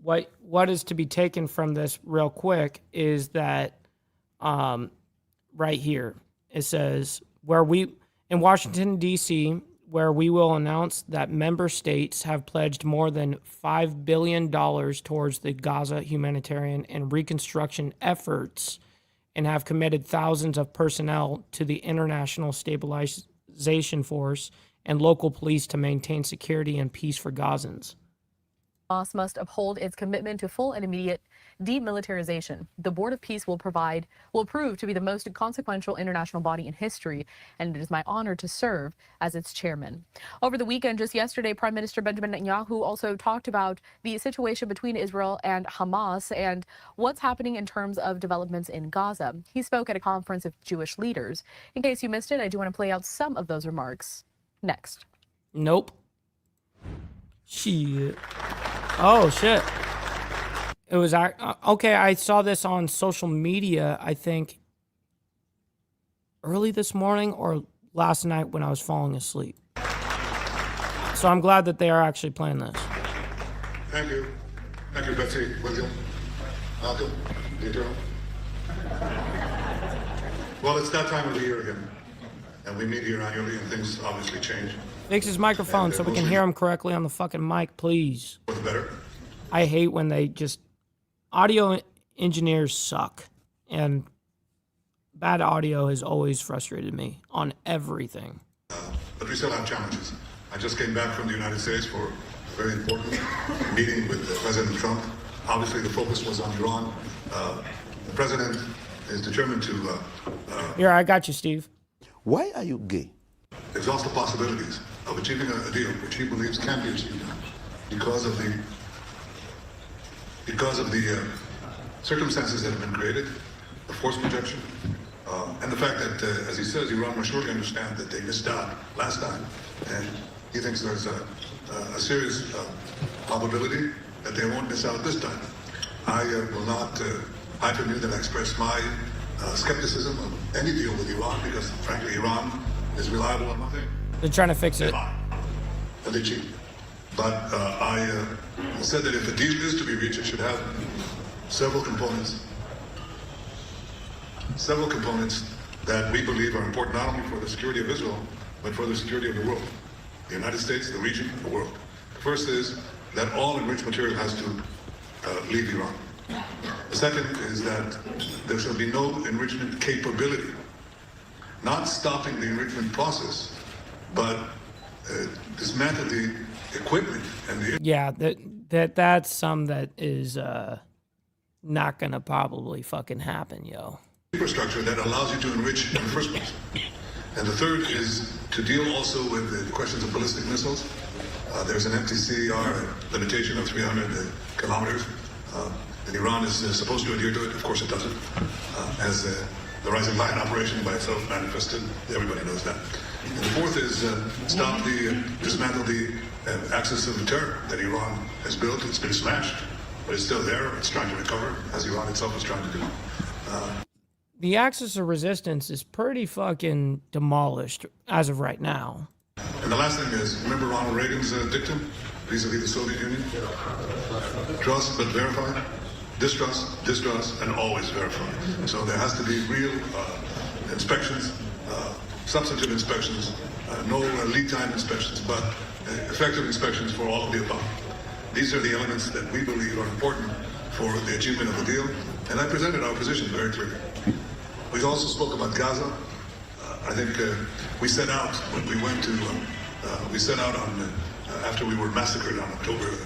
what is to be taken from this real quick is that right here, it says, in Washington, D.C., where we will announce that member states have pledged more than $5 billion towards the Gaza humanitarian and reconstruction efforts and have committed thousands of personnel to the International Stabilization Force and local police to maintain security and peace for Gazans. Hamas must uphold its commitment to full and immediate demilitarization. The Board of Peace will prove to be the most consequential international body in history, and it is my honor to serve as its chairman. Over the weekend, just yesterday, Prime Minister Benjamin Netanyahu also talked about the situation between Israel and Hamas and what's happening in terms of developments in Gaza. He spoke at a conference of Jewish leaders. In case you missed it, I do want to play out some of those remarks next. Nope. Shit. Oh, shit. It was okay. I saw this on social media, I think, early this morning or last night when I was falling asleep. So I'm glad that they are actually playing this. Thank you. Thank you, Betsy, William, Malcolm, Pedro. Well, it's that time of the year again, and we meet here annually, and things obviously change. Fix his microphone so we can hear him correctly on the fucking mic, please. For the better. I hate when they just... Audio engineers suck, and bad audio has always frustrated me on everything. But we still have challenges. I just came back from the United States for a very important meeting with President Trump. Obviously, the focus was on Iran. The president is determined to... Here, I got you, Steve. Why are you gay? Exhaust the possibilities of achieving a deal which he believes can be achieved because of the circumstances that have been created, the force projection, and the fact that, as he says, Iran must surely understand that they missed out last time, and he thinks there's a serious probability that they won't miss out this time. I will not hide from you that I express my skepticism of any deal with Iran because, frankly, Iran is reliable on nothing. They're trying to fix it. And they cheat. But I said that if a deal is to be reached, it should have several components that we believe are important not only for the security of Israel, but for the security of the world. The United States, the region, the world. The first is that all enriched material has to leave Iran. The second is that there shall be no enrichment capability. Not stopping the enrichment process, but dismantle the equipment and the... Yeah, that's some that is not gonna probably fucking happen, yo. Infrastructure that allows you to enrich in the first place. And the third is to deal also with the questions of ballistic missiles. There's an MTCR limitation of 300 kilometers. And Iran is supposed to adhere to it. Of course it doesn't. As the Rising Lion operation by itself manifested, everybody knows that. And the fourth is dismantle the axis of terror that Iran has built. It's been smashed, but it's still there. It's trying to recover, as Iran itself is trying to do. The axis of resistance is pretty fucking demolished as of right now. And the last thing is, remember Ronald Reagan's dictum vis-a-vis the Soviet Union? Trust but verify. Distrust, and always verify. So there has to be real inspections, substantive inspections, no lead time inspections, but effective inspections for all of the above. These are the elements that we believe are important for the achievement of the deal, and I presented our position very clearly. We also spoke about Gaza. I think we set out when we went to, after we were massacred on October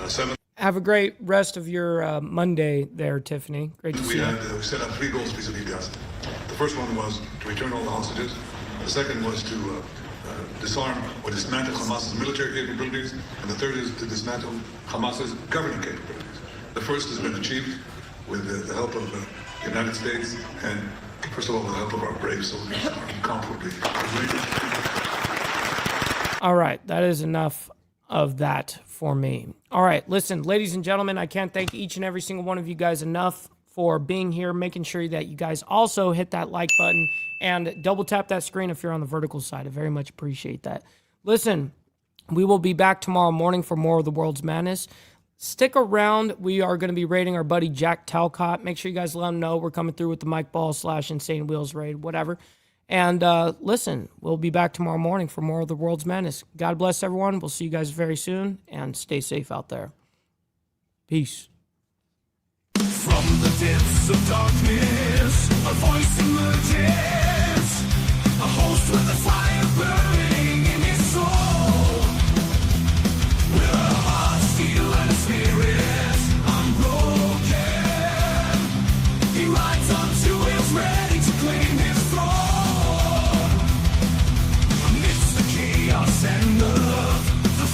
7th. Have a great rest of your Monday there, Tiffany. Great to see you. We set out 3 goals vis-a-vis Gaza. The first one was to return all the hostages. The second was to disarm or dismantle Hamas's military capabilities. And the third is to dismantle Hamas's governing capabilities. The first has been achieved with the help of the United States and, first of all, with the help of our brave soldiers, our incomparably great. All right, that is enough of that for me. All right, listen, ladies and gentlemen, I can't thank each and every single one of you guys enough for being here, making sure that you guys also hit that like button and double tap that screen if you're on the vertical side. I very much appreciate that. Listen, we will be back tomorrow morning for more of the World's Madness. Stick around. We are going to be raiding our buddy Jack Talcott. Make sure you guys let him know we're coming through with the Mike Ball / Insane Wheels raid, whatever. And listen, we'll be back tomorrow morning for more of the World's Madness. God bless everyone. We'll see you guys very soon, and stay safe out there. Peace. From the depths of darkness, a voice emerges, a host with a fire burning in his soul. With a heart, steel, and a spirit unbroken, he rides on 2 wheels, ready to claim his throne. Amidst the chaos and the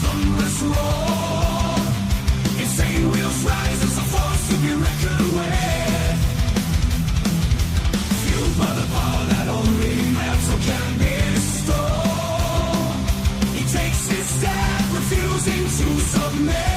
thunderous roar, Insane Wheels rise as a force to be reckoned with. Fueled by the power that only metal can bestow, he takes his stand, refusing to submit.